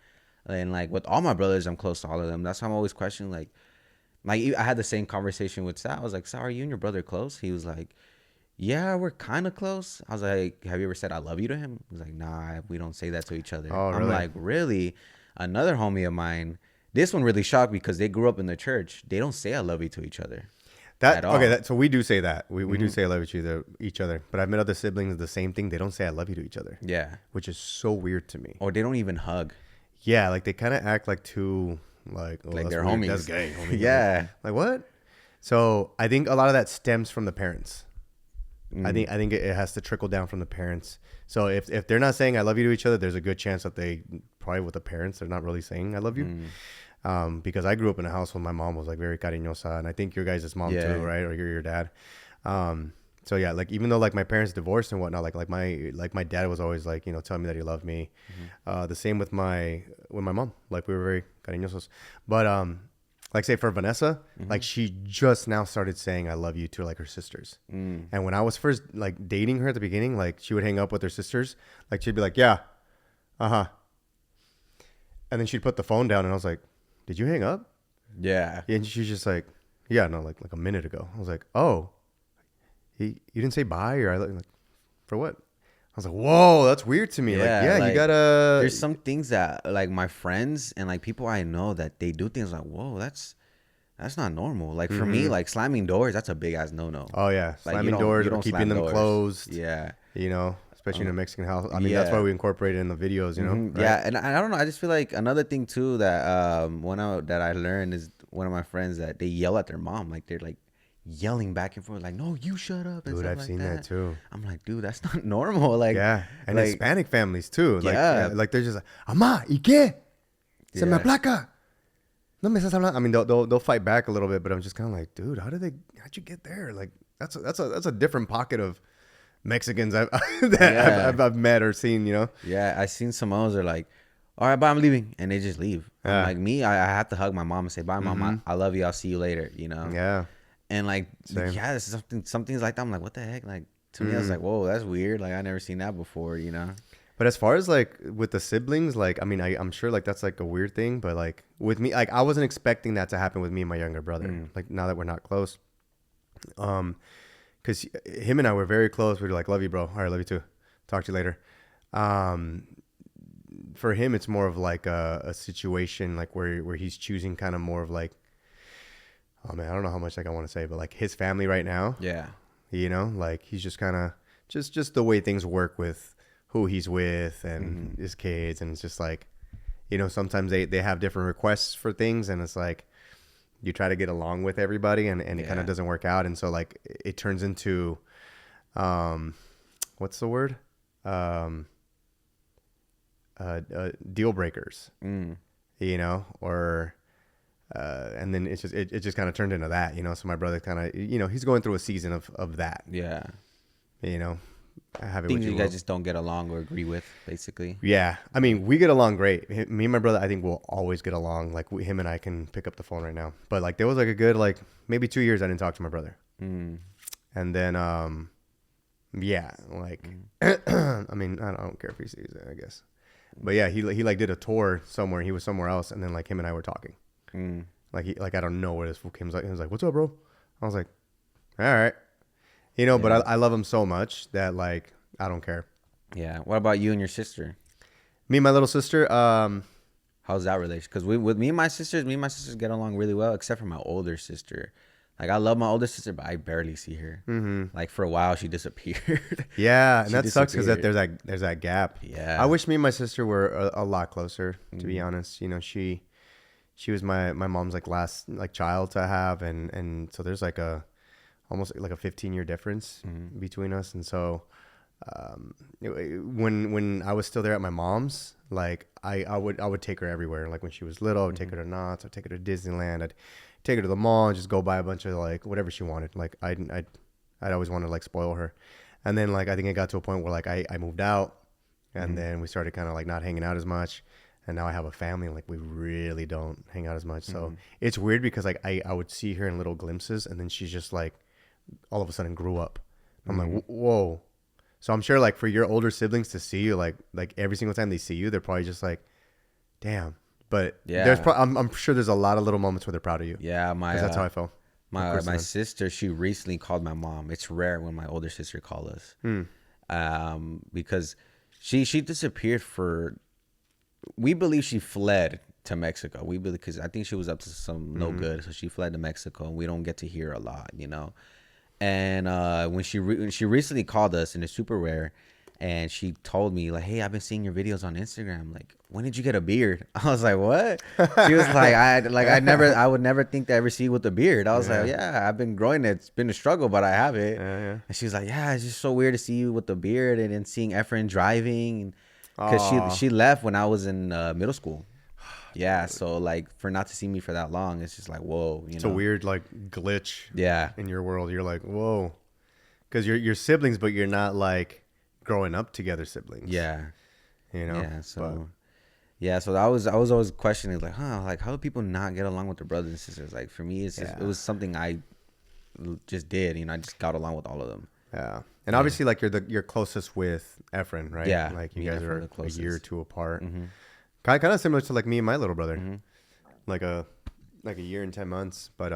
And like with all my brothers, I'm close to all of them. That's why I'm always questioning, like I had the same conversation with Sal. I was like, Sal, are you and your brother close? He was like, yeah, we're kind of close. I was like, have you ever said I love you to him? He was like, nah, we don't say that to each other. Oh, really? I'm like, really? Another homie of mine, this one really shocked me because they grew up in the church. They don't say I love you to each other. So we do say that. We do say I love each other. But I've met other siblings, the same thing. They don't say I love you to each other. Yeah. Which is so weird to me. Or they don't even hug. Yeah, like they kind of act like too, like, oh, like they're weird. homies. That's gay. Homie. Yeah. Like what? So I think a lot of that stems from the parents. I think it has to trickle down from the parents. So if they're not saying I love you to each other, there's a good chance that they probably with the parents, they're not really saying I love you. Because I grew up in a house where my mom was like very cariñosa, and I think your guys' mom too, right? Or your dad. So yeah, like even though like my parents divorced and whatnot, like my dad was always like, you know, telling me that he loved me. The same with my mom. Like we were very cariñosos. But like say for Vanessa, like she just now started saying I love you to like her sisters. And when I was first like dating her at the beginning, like she would hang up with her sisters, like she'd be like, yeah, and then she'd put the phone down, and I was like, did you hang up? Yeah. And she's just like, yeah, no, like a minute ago. I was like, oh, you didn't say bye, or like for what? I was like, whoa, that's weird to me. Like you gotta. There's some things that like my friends and like people I know that they do things like, whoa, that's not normal. Like for me, like slamming doors, that's a big ass no. Oh yeah, like, slamming doors or keeping them closed. Yeah, you know, especially in a Mexican house. I mean, that's why we incorporate it in the videos. You know. Right? Yeah, and I don't know. I just feel like another thing too that that I learned is one of my friends that they yell at their mom, like they're like yelling back and forth, like, no, you shut up. And dude, I've seen that too. I'm like, dude, that's not normal. Like, yeah, and like, Hispanic families too. Like, yeah, like they're just like, "Ama, ¿y qué? Se me aplaca." No me estás hablando. I mean, they'll fight back a little bit, but I'm just kind of like, dude, how'd you get there? Like, that's a different pocket of Mexicans I've met or seen. You know? Yeah, I seen some others are like, all right, bye, I'm leaving, and they just leave. Yeah. Like me, I have to hug my mom and say, bye, mom, I love you. I'll see you later. You know? Yeah. And like, Same. yeah, this is some things like that. I'm like, what the heck? Like to me, I was like, whoa, that's weird. Like I never seen that before, you know. But as far as like with the siblings, like I mean, I'm sure like that's like a weird thing, but like with me, like I wasn't expecting that to happen with me and my younger brother. Like now that we're not close, because him and I were very close. We were like, "Love you, bro." All right, love you too. Talk to you later. For him, it's more of like a situation like where he's choosing kind of more of like, oh man, I don't know how much like I want to say, but like his family right now. Yeah. You know, like he's just kind of just the way things work with who he's with and his kids, and it's just like, you know, sometimes they have different requests for things, and it's like you try to get along with everybody, and it kind of doesn't work out, and so like it turns into, what's the word, deal breakers, you know, or. And then it just kind of turned into that, you know. So my brother kind of, you know, he's going through a season of that. Yeah. You know, have it Things what you you guys will. just don't get along or agree with, basically. Yeah, I mean, we get along great. Me and my brother, I think we'll always get along. Like him and I can pick up the phone right now. But like there was like a good like maybe 2 years I didn't talk to my brother. And then yeah, like I mean, I don't care if he sees it, I guess. But yeah, he like did a tour somewhere. He was somewhere else, and then like him and I were talking. Like he like I don't know where this fool came. He was like, "What's up, bro?" I was like, "All right," you know. But I love him so much that like I don't care. Yeah. What about you and your sister? Me and my little sister. How's that relation? Because with me and my sisters get along really well, except for my older sister. Like I love my older sister, but I barely see her. Like for a while, she disappeared. Yeah, and She that sucks because disappeared. there's that gap. Yeah. I wish me and my sister were a lot closer. To be honest, you know, she was my mom's like last like child to have, and so there's like almost like a 15-year difference between us, and so when I was still there at my mom's, like I would take her everywhere. Like when she was little, I would take her to Knott's, I'd take her to Disneyland, I'd take her to the mall and just go buy a bunch of like whatever she wanted. Like I'd always want to like spoil her, and then like I think it got to a point where like I moved out, and then we started kind of like not hanging out as much. And now I have a family, and like we really don't hang out as much. So it's weird because like I would see her in little glimpses, and then she's just like all of a sudden grew up. I'm like, whoa. So I'm sure like for your older siblings to see you like every single time they see you, they're probably just like, damn. But Yeah. I'm sure there's a lot of little moments where they're proud of you. Yeah, 'Cause that's how I felt. my sister, she recently called my mom. It's rare when my older sister calls us, because she disappeared for. We believe she fled to Mexico. We believe because I think she was up to some no good, so she fled to Mexico, and we don't get to hear a lot, you know. And when she recently called us, and it's super rare, and she told me like, "Hey, I've been seeing your videos on Instagram. Like, when did you get a beard?" I was like, "What?" She was like, I would never think to ever see you with a beard." I was like, "Yeah, I've been growing it. It's been a struggle, but I have it." And she was like, "Yeah, it's just so weird to see you with the beard, and then seeing Efren driving." Because she left when I was in middle school. Yeah, so like for not to see me for that long, it's just like whoa. It's a weird like glitch. Yeah. In your world, you're like whoa, because you're siblings, but you're not like growing up together siblings. Yeah. You know. Yeah. So I was always questioning like, like how do people not get along with their brothers and sisters? Like for me, it's just, it was something I just did. You know, I just got along with all of them. Yeah. And obviously, like you're closest with Efren, right? Yeah, like you me and guys Efren are the a closest. year or two apart. Kind of similar to like me and my little brother, like a year and 10 months. But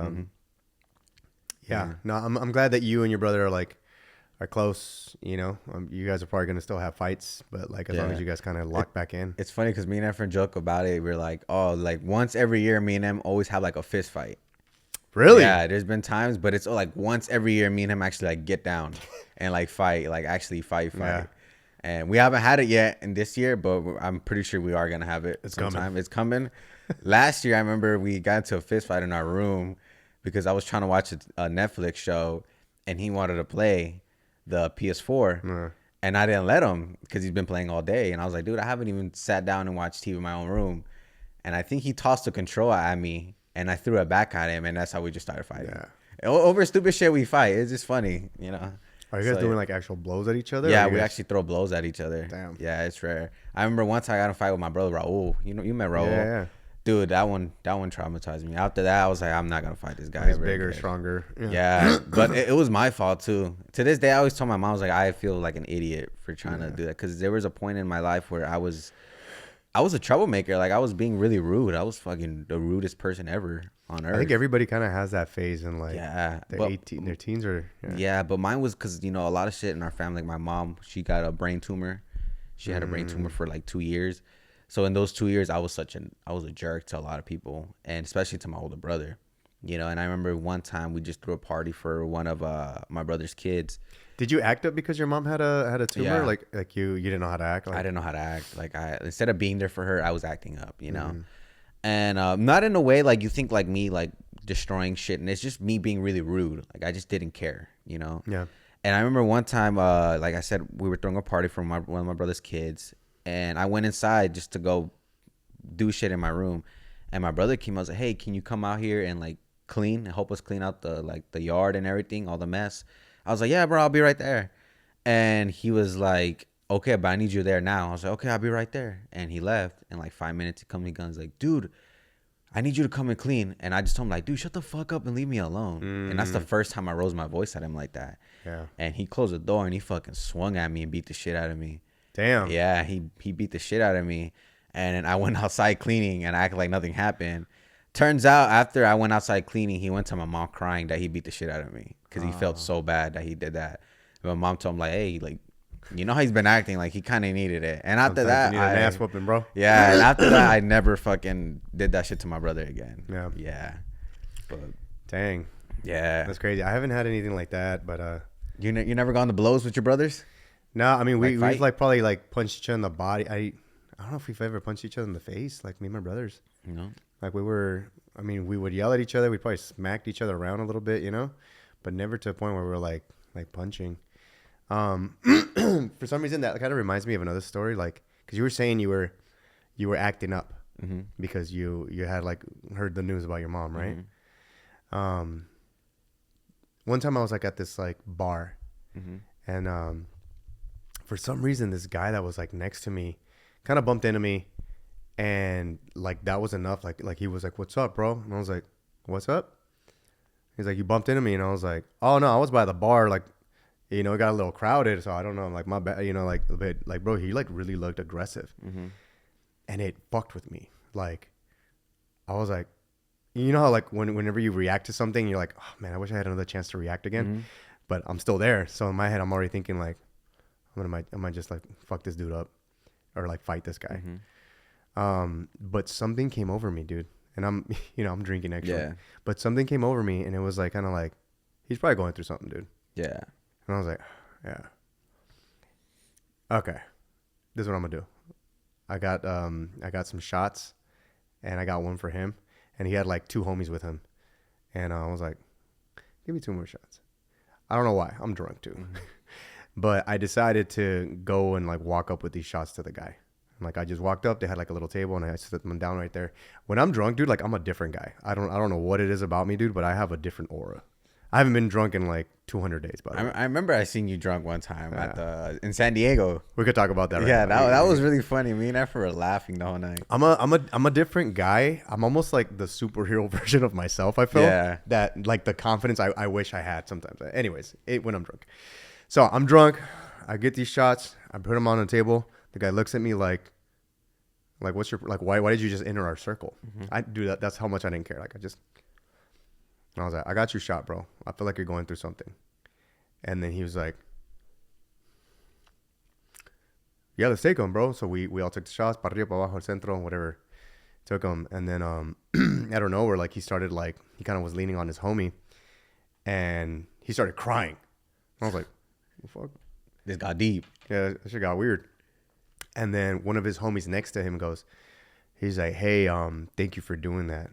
yeah. No, I'm glad that you and your brother are close. You know, you guys are probably gonna still have fights, but like as long as you guys kind of lock back in. It's funny because me and Efren joke about it. We're like, oh, like once every year, me and him always have like a fist fight. Really? Yeah, there's been times, but it's like once every year, me and him actually like get down and like fight, like actually fight. Yeah. And we haven't had it yet in this year, but I'm pretty sure we are gonna have it sometime. Coming. It's coming. Last year, I remember we got into a fist fight in our room because I was trying to watch a Netflix show, and he wanted to play the PS4, and I didn't let him because he's been playing all day. And I was like, dude, I haven't even sat down and watched TV in my own room. And I think he tossed the controller at me, and I threw it back at him, and that's how we just started fighting. Yeah. Over stupid shit we fight. It's just funny, you know. Are you guys doing like actual blows at each other? Yeah, we actually throw blows at each other. Damn. Yeah, it's rare. I remember one time I got in a fight with my brother Raul. You met Raul. Yeah. Dude, that one traumatized me. After that, I was like, I'm not gonna fight this guy. He's ever bigger, again. stronger. Yeah, but it was my fault too. To this day, I always tell my mom, I was like, I feel like an idiot for trying to do that, because there was a point in my life where I was a troublemaker. Like, I was being really rude. I was fucking the rudest person ever on earth. I think everybody kind of has that phase in like but their teens or but mine was because a lot of shit in our family. Like, my mom, she got a brain tumor. She had a brain tumor for like 2 years. So in those 2 years, I was a jerk to a lot of people, and especially to my older brother. And I remember one time we just threw a party for one of my brother's kids. Did you act up because your mom had a tumor? Yeah. Like you didn't know how to act? Like, I didn't know how to act. Like, instead of being there for her, I was acting up, and not in a way like you think, like me, like destroying shit. And it's just me being really rude. Like, I just didn't care, Yeah. And I remember one time, like I said, we were throwing a party for one of my brother's kids. And I went inside just to go do shit in my room. And my brother came. I was like, hey, can you come out here and like clean and help us clean out the yard and everything, all the mess? I was like, yeah, bro, I'll be right there. And he was like, okay, but I need you there now. I was like, okay, I'll be right there. And he left. And like 5 minutes, he comes, he's like, dude, I need you to come and clean. And I just told him, like, dude, shut the fuck up and leave me alone. And that's the first time I rose my voice at him like that. Yeah. And he closed the door and he fucking swung at me and beat the shit out of me. Damn. Yeah, he beat the shit out of me. And then I went outside cleaning and I acted like nothing happened. Turns out after I went outside cleaning, he went to my mom crying that he beat the shit out of me because he felt so bad that he did that. And my mom told him, like, hey, like, you know how he's been acting? Like, he kind of needed it. And after Sometimes that, you need an ass whooping, bro. Yeah, and after that, I never fucking did that shit to my brother again. Yeah. Yeah. But, Dang. yeah. That's crazy. I haven't had anything like that, but You never gone to blows with your brothers? no, I mean we've fight? like probably like punched each other in the body. I don't know if we've ever punched each other in the face, like me and my brothers. Like we would yell at each other. We probably smacked each other around a little bit, but never to a point where we were like punching. For some reason that kind of reminds me of another story, like because you were saying you were acting up because you had like heard the news about your mom, right? One time I was like at this like bar, and for some reason this guy that was like next to me kind of bumped into me, and like that was enough. Like he was like, "What's up, bro?" And I was like, "What's up?" He's like, "You bumped into me," and I was like, "Oh no, I was by the bar, like." It got a little crowded, so I don't know. Like my bad, like a bit. Like bro, he like really looked aggressive, and it fucked with me. Like I was like, how like whenever you react to something, you're like, oh man, I wish I had another chance to react again, but I'm still there. So in my head, I'm already thinking like, I might just like fuck this dude up, or like fight this guy. But something came over me, dude, and I'm I'm drinking actually. Yeah. But something came over me, and it was like kind of like, he's probably going through something, dude. Yeah. And I was like, yeah. Okay. This is what I'm gonna do. I got some shots, and I got one for him, and he had like 2 homies with him, and I was like, give me 2 more shots. I don't know why. I'm drunk too. But I decided to go and like walk up with these shots to the guy. And, like I just walked up, they had like a little table, and I set them down right there. When I'm drunk, dude, like I'm a different guy. I don't know what it is about me, dude, but I have a different aura. I haven't been drunk in like 200 days, by the way. I remember I seen you drunk one time in San Diego. We could talk about that right now. Yeah, that was really funny. Me and Efra were laughing the whole night. I'm a different guy. I'm almost like the superhero version of myself, I feel. Yeah. That like the confidence I wish I had sometimes. Anyways, when I'm drunk. So I'm drunk. I get these shots. I put them on the table. The guy looks at me like what's your, like, why did you just enter our circle? I do that. That's how much I didn't care. Like I was like, I got your shot, bro. I feel like you're going through something. And then he was like, yeah, let's take them, bro. So we all took the shots, para arriba, para abajo, centro, whatever. Took them. And then out of nowhere, like he started like, he kind of was leaning on his homie. And he started crying. I was like, well, fuck. This got deep. Yeah, that shit got weird. And then one of his homies next to him he's like, hey, thank you for doing that.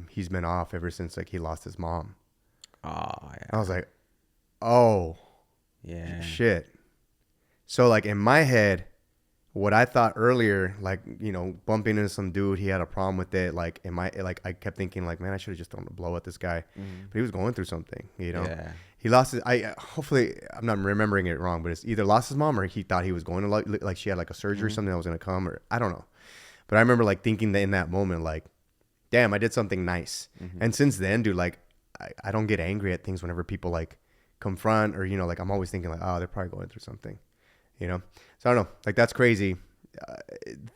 He's been off ever since like he lost his mom. Oh, yeah. I was like, oh, yeah, shit. So like in my head, what I thought earlier, like, bumping into some dude, he had a problem with it. Like I kept thinking like, man, I should have just thrown a blow at this guy, but he was going through something, Yeah. He lost his, hopefully I'm not remembering it wrong, but it's either lost his mom or he thought he was going to like she had like a surgery or something that was going to come, or I don't know. But I remember like thinking that in that moment, like, damn, I did something nice. And since then, dude, like, I don't get angry at things whenever people like confront or, you know, like I'm always thinking like, oh, they're probably going through something, you know? So I don't know, like that's crazy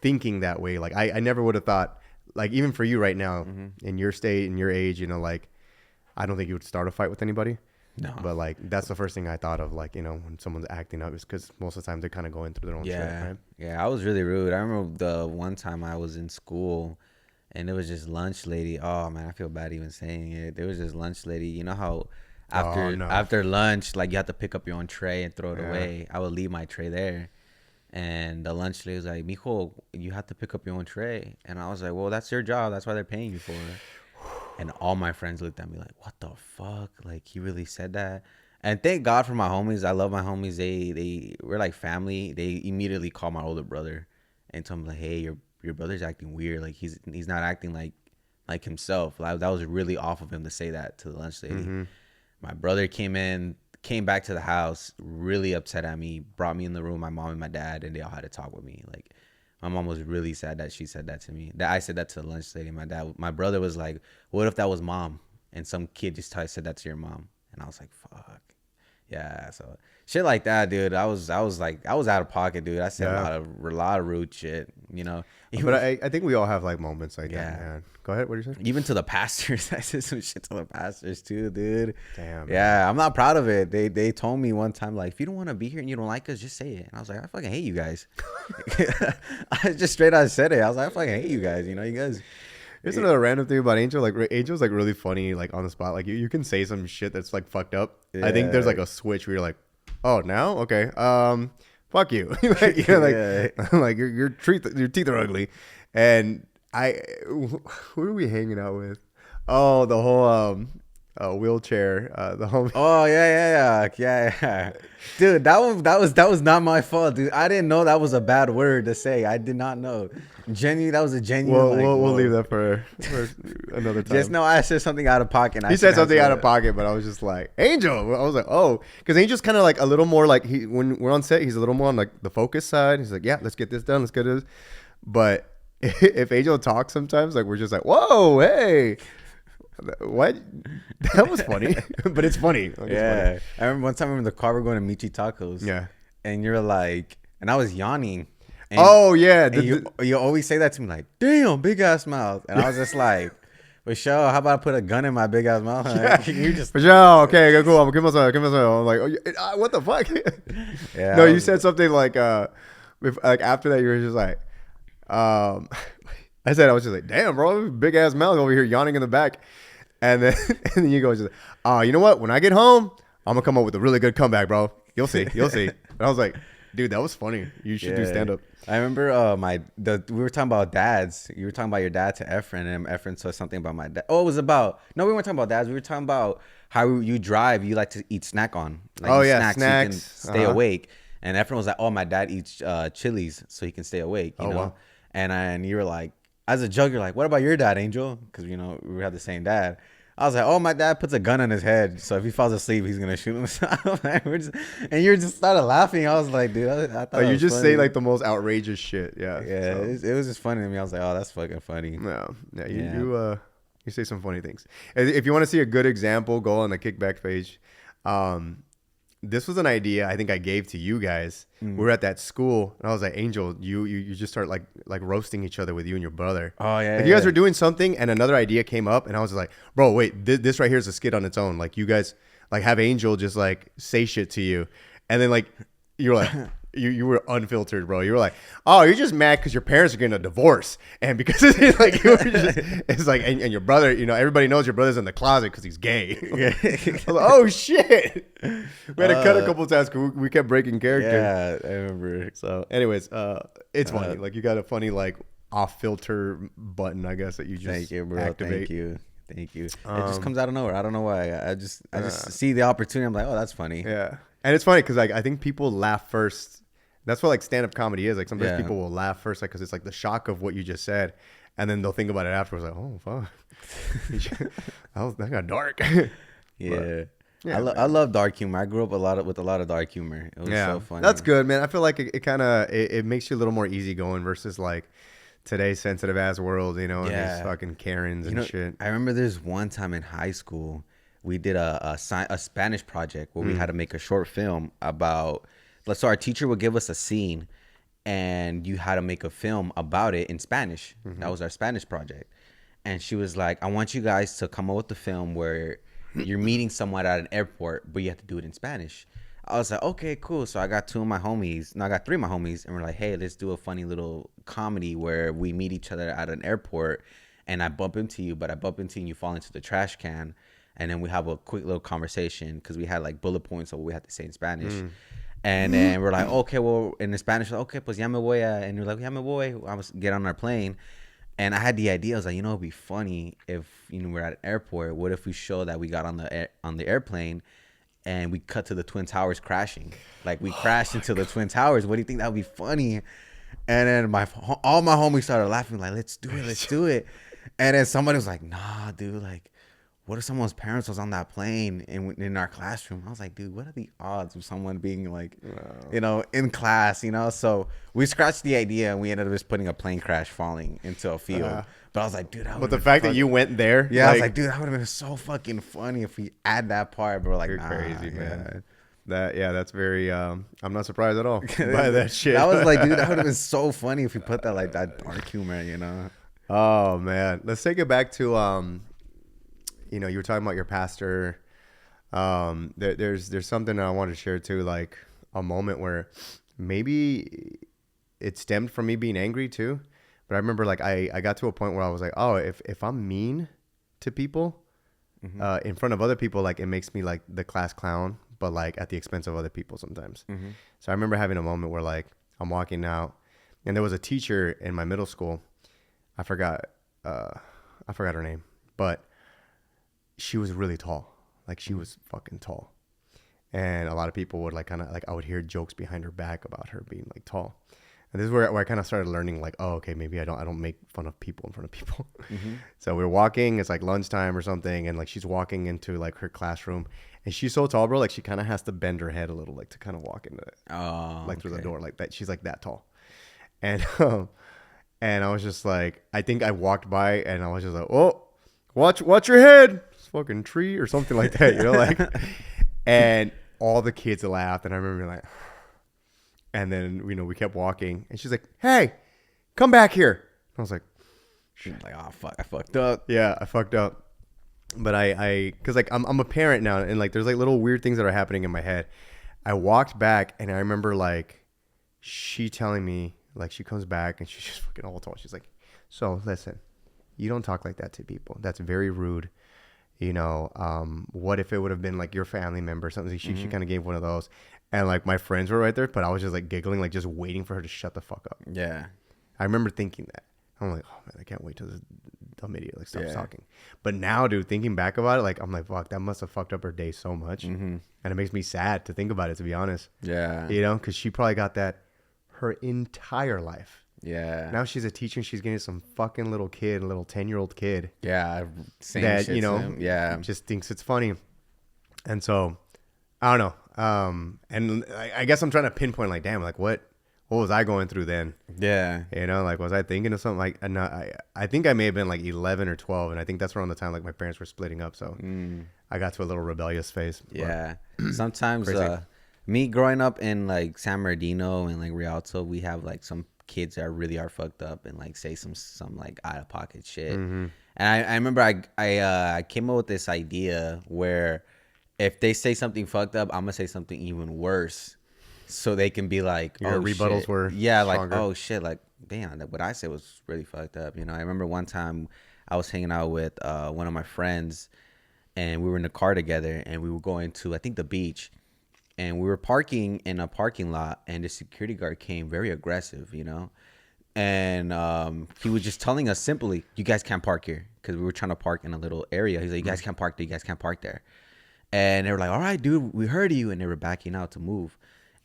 thinking that way. Like I never would have thought, like even for you right now in your state, in your age, you know, like I don't think you would start a fight with anybody. No. But like that's the first thing I thought of, like, you know, when someone's acting up is because most of the time they're kind of going through their own shit, right? Yeah, I was really rude. I remember the one time I was in school and it was just lunch lady. Oh man, I feel bad even saying it. There was this lunch lady. You know how after lunch, like you have to pick up your own tray and throw it away. I would leave my tray there. And the lunch lady was like, "Mijo, you have to pick up your own tray." And I was like, "Well, that's your job. That's why they're paying you for it." And all my friends looked at me like, "What the fuck? Like, he really said that?" And thank God for my homies. I love my homies. We're like family. They immediately called my older brother and told him like, "Hey, your brother's acting weird. Like he's not acting like himself." Like, that was really off of him to say that to the lunch lady. My brother came back to the house really upset at me, brought me in the room, my mom and my dad, and they all had to talk with me. Like, my mom was really sad that she said that to me. That I said that to the lunch lady. My brother was like, "What if that was mom?" And some kid just said that to your mom. And I was like, fuck. Yeah, so shit like that, dude. I was out of pocket, dude. I said a lot of rude shit, you know. But I think we all have like moments like that, man. Go ahead, what are you saying? Even to the pastors, I said some shit to the pastors too, dude. Damn. Yeah, man. I'm not proud of it. They told me one time, like, if you don't want to be here and you don't like us, just say it. And I was like, I fucking hate you guys. I just straight out said it. I was like, I fucking hate you guys. You know, you guys. Here's another random thing about Angel. Like, Angel's like really funny, like on the spot. Like you can say some shit that's like fucked up. Yeah. I think there's like a switch where you're like, oh, now? Okay. Fuck you. Like, like your teeth are ugly. And who are we hanging out with? Oh, the whole wheelchair, the homie. Oh yeah. Dude, that was not my fault, dude. I didn't know that was a bad word to say. I did not know. That was a genuine. We'll leave that for another time. Just know I said something out of pocket. He said something out of pocket, but I was just like, Angel. I was like, oh, because Angel's kind of like a little more like when we're on set, he's a little more on like the focus side. He's like, yeah, let's get this done. Let's get this. But if Angel talks sometimes, like we're just like, whoa, hey. What? That was funny, but it's funny. Like, yeah, it's funny. I remember one time we were in the car, we're going to Michi Tacos. Yeah, and you're like, and I was yawning. And, oh yeah, you always say that to me, like, damn, big ass mouth, and I was just like, Michelle, how about I put a gun in my big ass mouth? Yeah. You just Michelle, okay, cool. I'm gonna give myself. I'm like, what the fuck? Yeah. No, you said something like after that, you were just like, I was just like, damn, bro, big ass mouth over here yawning in the back. And then you go, just, you know what? When I get home, I'm going to come up with a really good comeback, bro. You'll see. And I was like, dude, that was funny. You should do stand-up. I remember we were talking about dads. You were talking about your dad to Efren, and Efren said something about my dad. Oh, it was about, no, we weren't talking about dads. We were talking about how you drive. You like to eat snack on. Like snacks. So you can stay awake. And Efren was like, oh, my dad eats Chili's so he can stay awake, you know? Wow. And you were like, as a joke, you're like, what about your dad, Angel? Because, you know, we have the same dad. I was like, oh, my dad puts a gun on his head. So if he falls asleep, he's going to shoot himself. And you just started laughing. I was like, dude, I thought you just funny. Say like the most outrageous shit. Yeah. Yeah. So. It was just funny to me. I was like, oh, that's fucking funny. No. Yeah. You say some funny things. If you want to see a good example, go on the Kickback page. This was an idea I think I gave to you guys. We were at that school, and I was like, Angel, you just start like roasting each other with you and your brother. Oh yeah. Like you guys were doing something, and another idea came up, and I was like, bro, wait, this right here is a skit on its own. Like you guys like have Angel just like say shit to you, and then like you're like. You were unfiltered, bro. You were like, oh, you're just mad because your parents are getting a divorce. And because it's like, it's like, and your brother, you know, everybody knows your brother's in the closet because he's gay. I was like, oh, shit. We had to cut a couple of times because we kept breaking character. Yeah, I remember. So anyways, it's funny. Like you got a funny, like off filter button, I guess, that you just thank you, bro. activate. Thank you. It just comes out of nowhere. I don't know why. I just see the opportunity. I'm like, oh, that's funny. Yeah. And it's funny because like I think people laugh first. That's what like stand-up comedy is. Like sometimes people will laugh first, like because it's like the shock of what you just said, and then they'll think about it afterwards. Like, oh fuck, that got dark. Yeah, but, I love dark humor. I grew up with a lot of dark humor. It was so funny. That's good, man. I feel like it kind of it makes you a little more easygoing versus like today's sensitive ass world, you know, and Yeah. there's fucking Karens and shit. I remember there's one time in high school we did a Spanish project where we had to make a short film about. So our teacher would give us a scene, and you had to make a film about it in Spanish. That was our Spanish project, and she was like, "I want you guys to come up with the film where you're meeting someone at an airport, but you have to do it in Spanish." I was like, okay, cool. So I got 2 of my homies. No, I got 3 of my homies. And we're like, hey, let's do a funny little comedy where we meet each other at an airport. And I bump into you, but I bump into you and you fall into the trash can. And then we have a quick little conversation because we had like bullet points of what we had to say in Spanish. And then we're like, okay, well, in the Spanish, okay, pues ya me voy a. And you're like, ya me voy. I was get on our plane. And I had the idea. I was like, you know, it'd be funny if, you know, we're at an airport. What if we show that we got on the airplane and we cut to the Twin Towers crashing? Like we crashed into the Twin Towers. What do you think that would be funny? And then all my homies started laughing, like, let's do it. And then somebody was like, nah, dude, like, what if someone's parents was on that plane in our classroom? I was like, dude, what are the odds of someone being like, you know, in class, you know? So we scratched the idea and we ended up just putting a plane crash falling into a field. But I was like, dude, But the fact that you went there, yeah, I was like, dude, that would have been so fucking funny if we add that part. But we're like, you're nah, crazy, man. Yeah. That's very. I'm not surprised at all by that shit. That was like, dude, that would have been so funny if we put that like that dark humor, you know? Oh man, let's take it back to you know, you were talking about your pastor. There's something I wanted to share too, like a moment where maybe it stemmed from me being angry too. But I remember like I got to a point where I was like, oh, if I'm mean to people in front of other people, like it makes me like the class clown, but like at the expense of other people sometimes. So I remember having a moment where like I'm walking out and there was a teacher in my middle school. I forgot her name, but she was really tall. Like she was fucking tall. And a lot of people would like kind of like, I would hear jokes behind her back about her being like tall. And this is where I kind of started learning like, oh, okay, maybe I don't make fun of people in front of people. So we were walking, it's like lunchtime or something. And like, she's walking into like her classroom and she's so tall, bro. Like she kind of has to bend her head a little, like to kind of walk into it, like through the door like that. She's like that tall. And, and I was just like, I think I walked by and I was just like, oh, watch your head. It's fucking tree or something like that, you know, like, and all the kids laughed. And I remember like, and then, you know, we kept walking and she's like, hey, come back here. I was like, she's like, oh, fuck, I fucked up. Yeah, I fucked up. But cause like I'm a parent now and like, there's like little weird things that are happening in my head. I walked back and I remember like she telling me, like she comes back and she's just fucking all tall. She's like, so listen, you don't talk like that to people. That's very rude. You know, what if it would have been like your family member or something? She kind of gave one of those. And like my friends were right there, but I was just like giggling, like just waiting for her to shut the fuck up. Yeah. I remember thinking that. I'm like, oh man, I can't wait till this dumb idiot like stops talking. But now, dude, thinking back about it, like I'm like, fuck, that must have fucked up her day so much. And it makes me sad to think about it, to be honest. Yeah. You know, because she probably got that her entire life. Yeah. Now she's a teacher and she's getting some fucking little kid, a little 10-year-old kid. Yeah. Same that, shit you know, yeah, just thinks it's funny. And so, I don't know. And I guess I'm trying to pinpoint like, damn, like what was I going through then? Yeah. You know, like, was I thinking of something like, I think I may have been like 11 or 12. And I think that's around the time like my parents were splitting up. So I got to a little rebellious phase. Yeah. Sometimes, me growing up in like San Bernardino and like Rialto, we have like some kids that really are fucked up and like say some like out of pocket shit. And I remember I came up with this idea where if they say something fucked up, I'm gonna say something even worse, so they can be like, your rebuttals shit. were like stronger. Oh shit, like damn, what I said was really fucked up. You know, I remember one time I was hanging out with one of my friends, and we were in the car together, and we were going to I think the beach. And we were parking in a parking lot, and the security guard came very aggressive, you know. And he was just telling us simply, you guys can't park here, because we were trying to park in a little area. He's like, you guys can't park there. You guys can't park there. And they were like, all right, dude, we heard you. And they were backing out to move.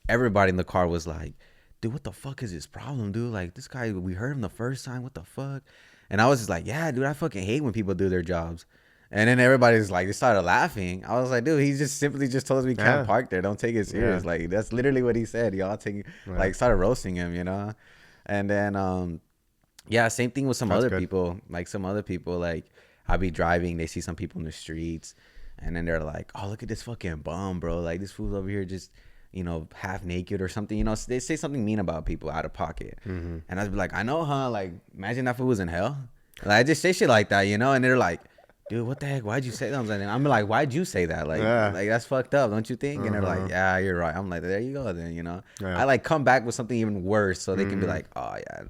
Everybody in the car was like, dude, what the fuck is his problem, dude? Like, this guy, we heard him the first time. What the fuck? And I was just like, yeah, dude, I fucking hate when people do their jobs. And then everybody's like, they started laughing. I was like, dude, he just simply just told us we can't park there. Don't take it serious. Like, that's literally what he said. Y'all like started roasting him, you know? And then Yeah, same thing with some That's other good. people. Like some other people, like I'll be driving, they see some people in the streets, and then they're like, "Oh, look at this fucking bum, bro! Like this fool's over here just, half naked or something." They say something mean about people out of pocket, Mm-hmm. and I'd be like, "I know, huh? Like imagine that fool was in hell." Like I just say shit like that, and they're like, "Dude, what the heck? Why'd you say that?" And I'm like, "Why'd you say that? Yeah. Like that's fucked up, don't you think?" And they're like, Uh-huh. "Yeah, you're right." I'm like, "There you go, then." Yeah. I like come back with something even worse, so they can be Mm-hmm. like, "Oh yeah."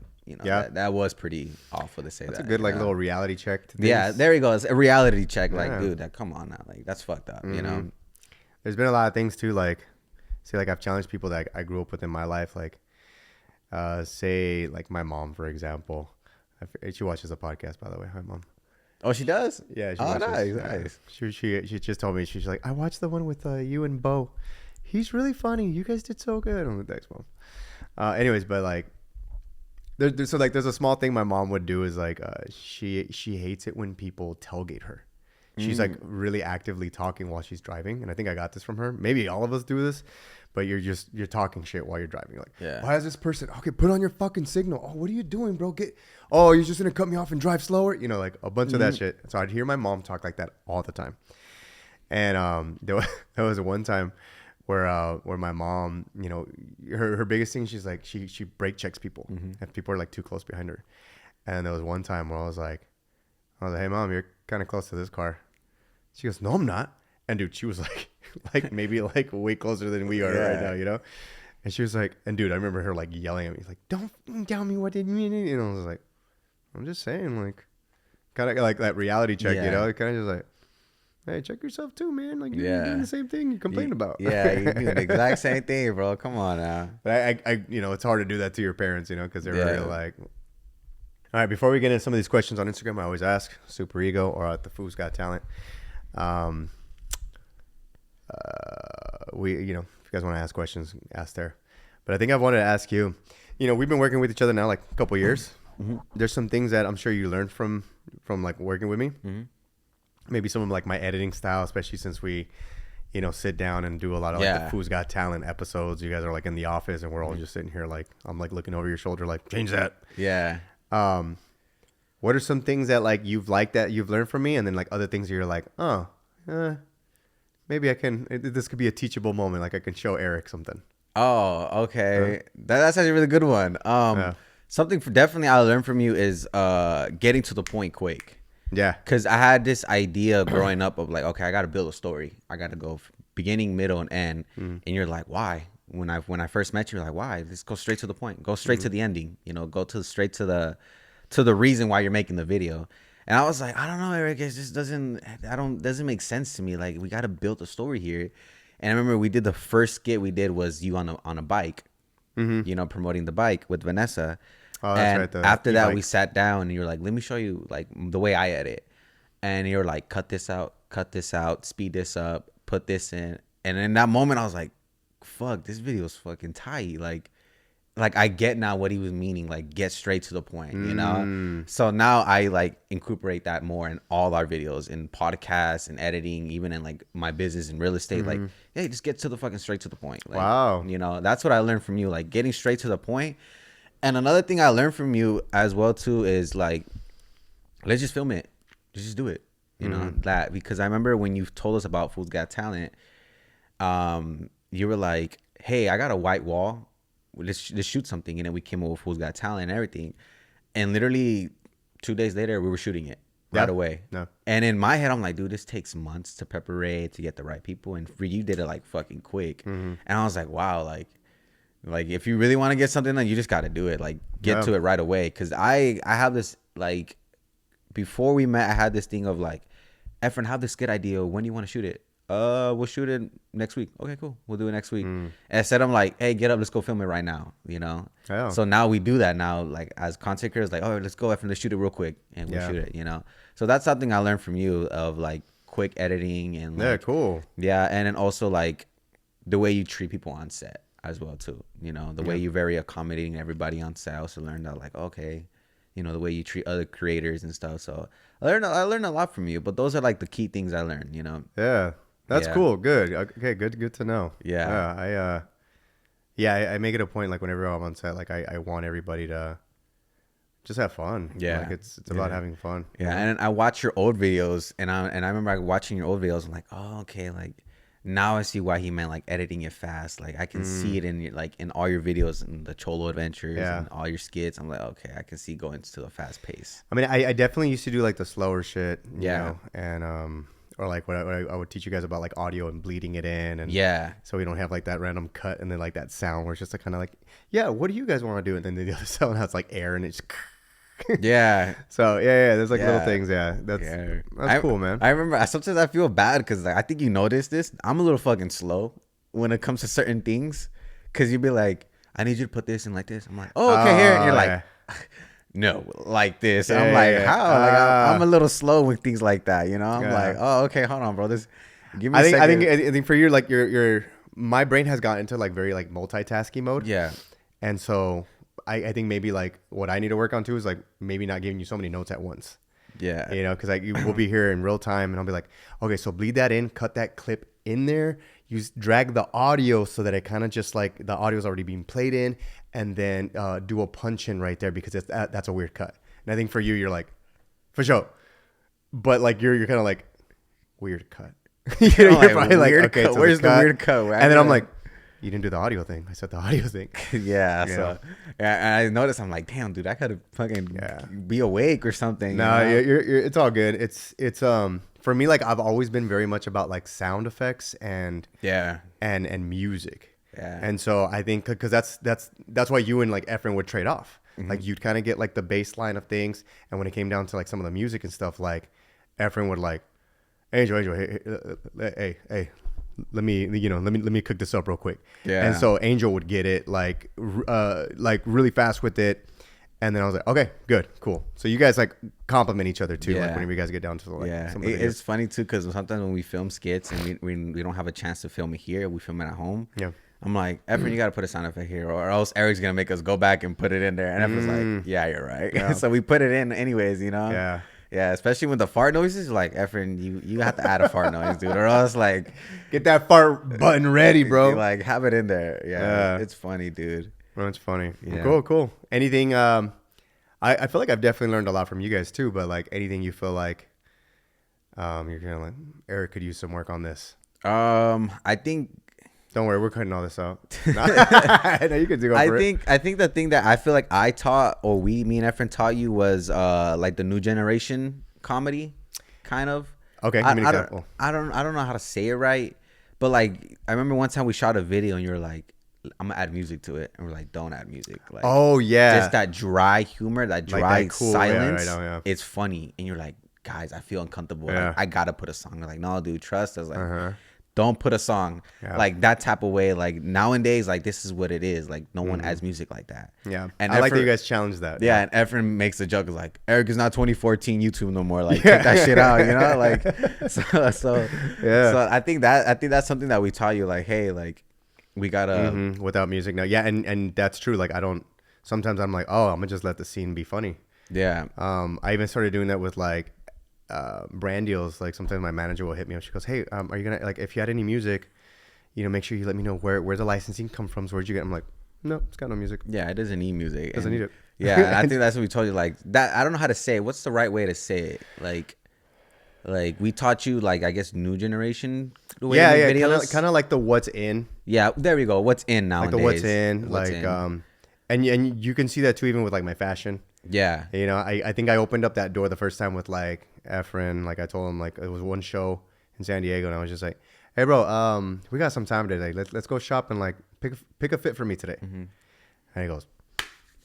Yeah. That was pretty awful to say That's a that. good like little reality check to Yeah, things. there you go. It's a reality check. Like, Yeah. dude, that come on now. Like, that's fucked up. Mm-hmm. There's been a lot of things too, like, say, like I've challenged people that I grew up with in my life, like, say, like my mom, for example. She watches the podcast, by the way. Hi, mom. Oh, she does. Yeah, she Oh, watches. nice, Yeah. nice. She just told me, she's like, I watched the one with you and Bo. He's really funny. You guys did so good. I'm like, thanks, mom. Anyways, but like, so like there's a small thing my mom would do is like she hates it when people tailgate her. She's like really actively talking while she's driving, and I think I got this from her. Maybe all of us do this, but you're talking shit while you're driving. Like, Yeah. why is this person? Okay, put on your fucking signal. Oh, what are you doing, bro? Oh, you're just gonna cut me off and drive slower. Like a bunch of that shit. So I'd hear my mom talk like that all the time, and there was one time where my mom, her biggest thing, she's like she brake checks people if people are like too close behind her. And there was one time where I was like, hey mom, you're kind of close to this car. She goes, no, I'm not. And dude, she was like like maybe like way closer than we are right now. And she was like, and dude, I remember her like yelling at me, like, don't tell me what it mean. I was like, I'm just saying, like, kind of like that reality check, Yeah. kind of just like, hey, check yourself too, man. Like you're doing Yeah. the same thing you complained about. Yeah, you're doing the exact same thing, bro. Come on now. But I it's hard to do that to your parents, because they're Yeah. really like. All right, before we get into some of these questions on Instagram, I always ask Super Ego or at the Foos Got Talent. If you guys want to ask questions, ask there. But I think I wanted to ask you. We've been working with each other now like a couple years. Mm-hmm. There's some things that I'm sure you learned from like working with me. Mm-hmm. Maybe some of like my editing style, especially since we, sit down and do a lot of like the Foos Got Talent episodes. You guys are like in the office and we're all just sitting here like I'm like looking over your shoulder like change that. Yeah. What are some things that like you've learned from me, and then like other things that you're like, oh, maybe this could be a teachable moment. Like I can show Eric something. Oh, okay. That's actually a really good one. Yeah. Something definitely I learned from you is getting to the point quick. Yeah. Because I had this idea growing up of like, okay, I got to build a story. I got to go beginning, middle, and end. And you're like, why? When I first met you, you're like, why? Let's go straight to the point. Go straight to the ending. Go straight to the reason why you're making the video. And I was like, I don't know, Eric. It just doesn't make sense to me. Like we got to build a story here. And I remember we did the first skit we did was you on a bike, promoting the bike with Vanessa. Oh, that's and right. The after that, e-bike. we sat down and you're like, let me show you like the way I edit. And you're like, cut this out, speed this up, put this in. And in that moment, I was like, fuck, this video is fucking tight. Like I get now what he was meaning, like get straight to the point, So now I like incorporate that more in all our videos, in podcasts and editing, even in like my business and real estate. Like, hey, just get to the fucking straight to the point. Like, Wow. That's what I learned from you, like getting straight to the point. And another thing I learned from you as well too is like, let's just film it, just do it, that, because I remember when you told us about Foos Got Talent, you were like, hey, I got a white wall. Let's shoot something. And then we came over with Foos Got Talent and everything. And literally 2 days later, we were shooting it right away. No. And in my head, I'm like, dude, this takes months to prepare, to get the right people. And for you did it like fucking quick. And I was like, wow, like if you really want to get something done, you just got to do it. Like get to it right away. Cause I have this, like, before we met, I had this thing of like, Efren, have this good idea. When do you want to shoot it? We'll shoot it next week. Okay, cool. We'll do it next week. And instead, I'm like, hey, get up, let's go film it right now. Yeah. So now we do that now, like as content creators, like, oh, let's go, let's shoot it real quick, and we'll shoot it. So that's something I learned from you of like quick editing and like, cool. Yeah, and then also like the way you treat people on set as well too. The way you're very accommodating everybody on set. I also learned that like, okay, the way you treat other creators and stuff. So I learned a lot from you. But those are like the key things I learned. Yeah. That's Yeah. cool. Good. Okay. Good to know. Yeah. I make it a point, like whenever I'm on set, like I want everybody to, just have fun. Yeah. Like it's about having fun. Yeah. And I watch your old videos, and I remember watching your old videos. I'm like, oh, okay, like now I see why he meant like editing it fast. Like I can see it in like in all your videos and the Cholo Adventures and all your skits. I'm like, okay, I can see going to a fast pace. I mean, I definitely used to do like the slower shit, you Yeah. know, and or like what I would teach you guys about like audio and bleeding it in, and Yeah. so we don't have like that random cut and then like that sound where it's just like kind of like, yeah, what do you guys want to do? And then the other sound has like air and it's Yeah. so yeah, there's like little Yeah. things, that's cool, man. I remember sometimes I feel bad because like, I think you noticed this. I'm a little fucking slow when it comes to certain things, because you'd be like, I need you to put this in like this. I'm like, oh, okay, here. And you're like, no, like this. And I'm like, how? Like I'm a little slow with things like that, you know? I'm like, oh, okay, hold on, bro. Give me a second. I think for you, like your my brain has gotten into like very like multitasking mode. Yeah. And so I think maybe like what I need to work on too is like maybe not giving you so many notes at once. Yeah. You know, because like we'll be here in real time and I'll be like, okay, so bleed that in, cut that clip in there, drag the audio so that it kind of just like the audio is already being played in, and then do a punch in right there because that's a weird cut. And I think for you, you're like, for sure. But like you're kind of like, weird cut. You're probably like, okay, so where's the weird cut? And then I'm like, you didn't do the audio thing. I said the audio thing. Yeah. So yeah, I noticed. I'm like, damn, dude, I gotta fucking be awake or something. No, you're it's all good. It's for me, like I've always been very much about like sound effects and music. Yeah. And so I think because that's why you and like Efren would trade off. Like you'd kind of get like the baseline of things, and when it came down to like some of the music and stuff, like Efren would like, Angel, hey, let me cook this up real quick. Yeah. And so Angel would get it like really fast with it, and then I was like, okay, good, cool. So you guys like compliment each other too, like whenever you guys get down to like some of the it's funny too because sometimes when we film skits and we don't have a chance to film it here, we film it at home. Yeah. I'm like, Efren, you got to put a sound effect here, or else Eric's going to make us go back and put it in there. And Efren's like, yeah, you're right. Yeah. So we put it in anyways, you know? Yeah. Yeah, especially with the fart noises. Like, Efren, you have to add a fart noise, dude, or else, like... Get that fart button ready, bro. Like, have it in there. Yeah, it's funny, dude. Well, it's funny. Yeah. Cool. Anything... I feel like I've definitely learned a lot from you guys, too, but, like, anything you feel like you're kind of like, Eric could use some work on this? I think... Don't worry, we're cutting all this out. No, you can do it. I think the thing that I feel like I taught, or me and Efren taught you, was like the new generation comedy, kind of. Okay, give me an example. I don't know how to say it right, but like I remember one time we shot a video and you were like, I'm gonna add music to it, and we're like, don't add music. Like, oh yeah, just that dry humor, that dry like that cool, silence. Yeah. It's funny, and you're like, guys, I feel uncomfortable. Like, I gotta put a song. They're like, no, dude, trust us. Like. Don't put a song like that type of way. Like nowadays, like this is what it is. Like no one adds music like that. Yeah, and I like that you guys challenge that. Yeah, and Efren makes a joke. Is like, Eric is not 2014 YouTube no more. Like take that shit out. You know, like so yeah. So I think that's something that we taught you. Like, hey, like we gotta without music now. Yeah, and that's true. Like I don't. Sometimes I'm like, oh, I'm gonna just let the scene be funny. Yeah. I even started doing that with like. Brand deals. Like sometimes my manager will hit me up. She goes, hey, are you gonna, like, if you had any music, you know, make sure you let me know where the licensing come from. So where'd you get? I'm like, no, it's got no music. Yeah, it doesn't need music. Doesn't need it. Yeah, and I think that's what we told you. Like that, I don't know how to say it. What's the right way to say it? Like we taught you, like, I guess, new generation way videos. Kind of like the what's in. Yeah, there we go. What's in nowadays? Like the what's in. What's in. And you can see that too, even with like my fashion. Yeah. You know, I think I opened up that door the first time with like Efren. Like I told him, like, it was one show in San Diego, and I was just like, hey bro, we got some time today. Let's go shop and like pick a fit for me today. And he goes,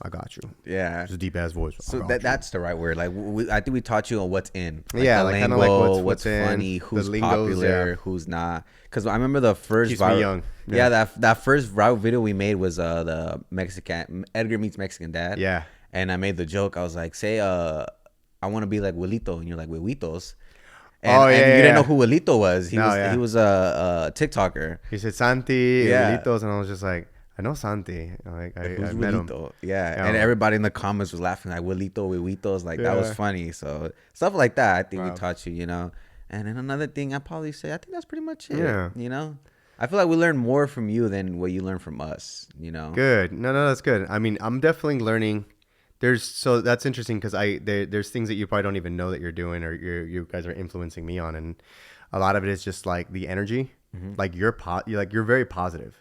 I got you. Yeah. Just a deep ass voice. So that's the right word. Like I think we taught you on what's in. Like, yeah, like kind of like what's funny, in, who's popular, who's not. Because I remember the first keeps me young. Yeah, that first viral video we made was the Mexican Edgar Meets Mexican Dad. Yeah. And I made the joke. I was like, say, I want to be like Wilito, and you're like, Huevitos. And you didn't know who Wilito was. He was a TikToker. He said Santi, Huevitos, and I was just like, I know Santi. Like I met him. Yeah, and everybody in the comments was laughing like Wilito, Huevitos. Like that was funny. So stuff like that, I think we taught you, you know. And then another thing I probably say, I think that's pretty much it. Yeah. You know, I feel like we learn more from you than what you learn from us. You know. Good. No, that's good. I mean, I'm definitely learning So that's interesting because there's things that you probably don't even know that you're doing or you guys are influencing me on, and a lot of it is just like the energy, like you're very positive,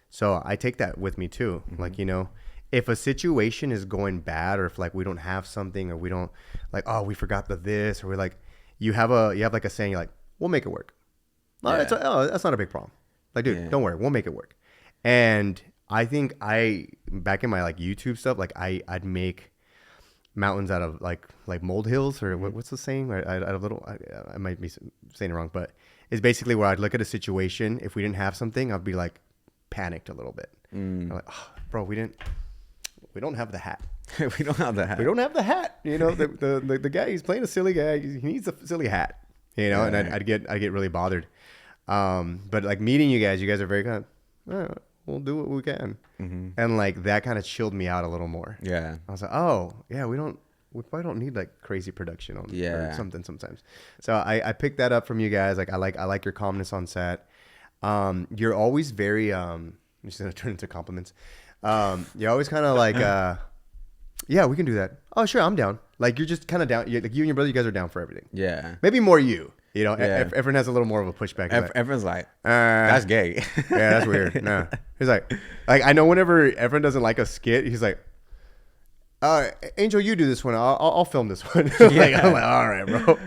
so I take that with me too. Like, you know, if a situation is going bad or if like we don't have something or we don't like, oh, we forgot this, or we like, you have like a saying, you're like, we'll make it work. Oh, that's not a big problem. Like, dude, don't worry, we'll make it work. And I think back in my like YouTube stuff, like I'd make mountains out of like molehills or what's the saying? Out of little, I might be saying it wrong, but it's basically where I'd look at a situation. If we didn't have something, I'd be like panicked a little bit. I'm like, oh, bro, we don't have the hat. We don't have the hat. We don't have the hat. You know, the guy, he's playing a silly guy. He needs a silly hat. You know, and I'd get really bothered. But like meeting you guys are very kind of, all right, we'll do what we can. And like that kind of chilled me out a little more. Yeah. I was like, oh yeah, we probably don't need like crazy production on or something sometimes. So I picked that up from you guys. Like I like your calmness on set. You're always very, I'm just going to turn into compliments. You're always kind of like, yeah, we can do that. Oh, sure, I'm down. Like you're just kind of down. Like you and your brother, you guys are down for everything. Yeah. Maybe more you. You know, everyone has a little more of a pushback. Everyone's like, that's gay. Yeah, that's weird. No, he's like I know whenever everyone doesn't like a skit, he's like, Angel, you do this one. I'll film this one. Like, I'm like, all right, bro.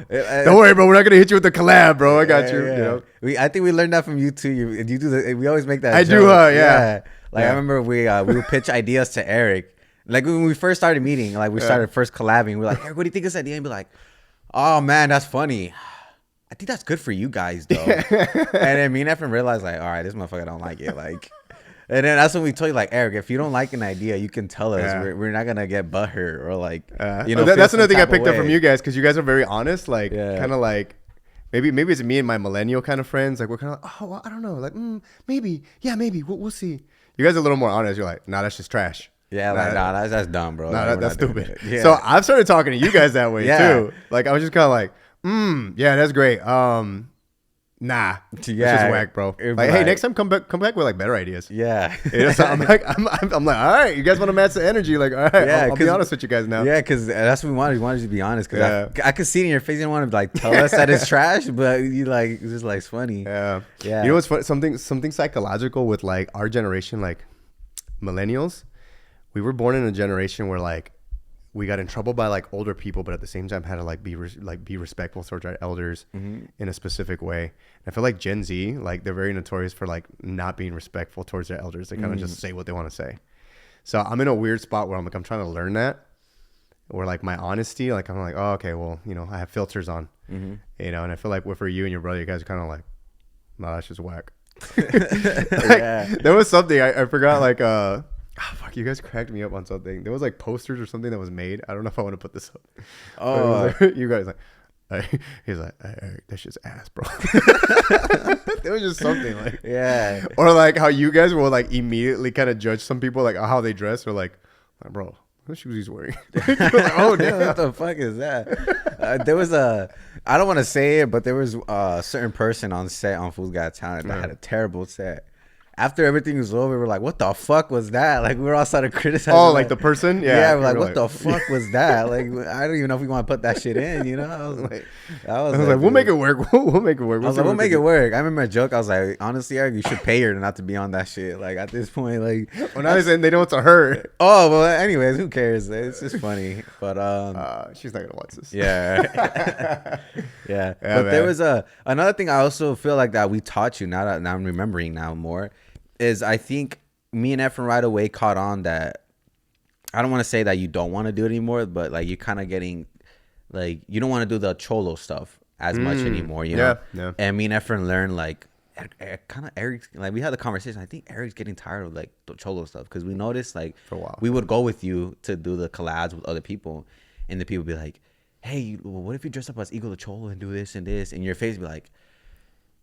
Don't worry, bro. We're not gonna hit you with the collab, bro. I got you. You know? I think we learned that from you too. You do we always make that. I joke. do. Yeah. Like I remember we would pitch ideas to Eric. Like when we first started meeting, like we started first collabing. We're like, Eric, what do you think of this idea? And be like, oh man, that's funny. I think that's good for you guys though. And then me and Efren realized like, all right, this motherfucker don't like it. Like, and then that's when we told you like, Eric, if you don't like an idea, you can tell us. We're not gonna get butthurt or like, you know. That's another thing I picked up from you guys because you guys are very honest. Like, kind of like, maybe it's me and my millennial kind of friends. Like we're kind of like, oh, well, I don't know. Like, maybe, maybe we'll see. You guys are a little more honest. You're like, nah, that's just trash. Yeah, like, that's dumb, bro. Nah, that's stupid. Yeah. So I've started talking to you guys that way too. Like I was just kind of like, yeah, that's great. Nah, it's just whack, bro. Like, hey, next time come back with like better ideas. Yeah, you know, so I'm like, all right, you guys want to match the energy? Like, all right, I'll be honest with you guys now. Yeah, because that's what we wanted. We wanted you to be honest. Because I could see it in your face. You didn't want to like tell us that it's trash, but you like it's just like it's funny. Yeah. You know what's funny? Something psychological with like our generation, like millennials. We were born in a generation where like we got in trouble by like older people, but at the same time had to like be respectful towards our elders in a specific way. And I feel like Gen Z, like they're very notorious for like not being respectful towards their elders. They kind of just say what they want to say. So I'm in a weird spot where I'm trying to learn that, or like my honesty. Like I'm like, oh, okay, well, you know, I have filters on, you know, and I feel like for you and your brother, you guys are kind of like, no, that's just whack. There was something I forgot, like oh, fuck, you guys cracked me up on something. There was like posters or something that was made. I don't know if I want to put this up. Oh, like, you guys like, he's like, hey, that's just ass, bro. There was just something like, or like how you guys will like immediately kind of judge some people like how they dress, or like bro, what shoes he's wearing. Like, oh damn, what the fuck is that? There was I don't want to say it, but there was a certain person on set on Foos Got Talent that had a terrible set. After everything was over, we were like, what the fuck was that? Like, we were all started criticizing. Oh, like the person? Yeah, we're like, what the fuck was that? Like, I don't even know if we want to put that shit in, you know? I was like, we'll make it work. We'll make it work. We'll make it work. I remember a joke. I was like, honestly, Eric, you should pay her not to be on that shit. Like, at this point, like. Well, now they know it's a her. Oh, well, anyways, who cares? It's just funny. But, she's not going to watch this. Yeah. Yeah. But man, there was another thing I also feel like that we taught you, now I'm remembering now more, is I think me and Efren right away caught on that. I don't want to say that you don't want to do it anymore, but like you're kind of getting like, you don't want to do the cholo stuff as much anymore, you know? Yeah. And me and Efren learned like Eric's, like we had the conversation. I think Eric's getting tired of like the cholo stuff, because we noticed like for a while we would go with you to do the collabs with other people, and the people would be like, hey, what if you dress up as Eagle the Cholo and do this and this? And your face would be like,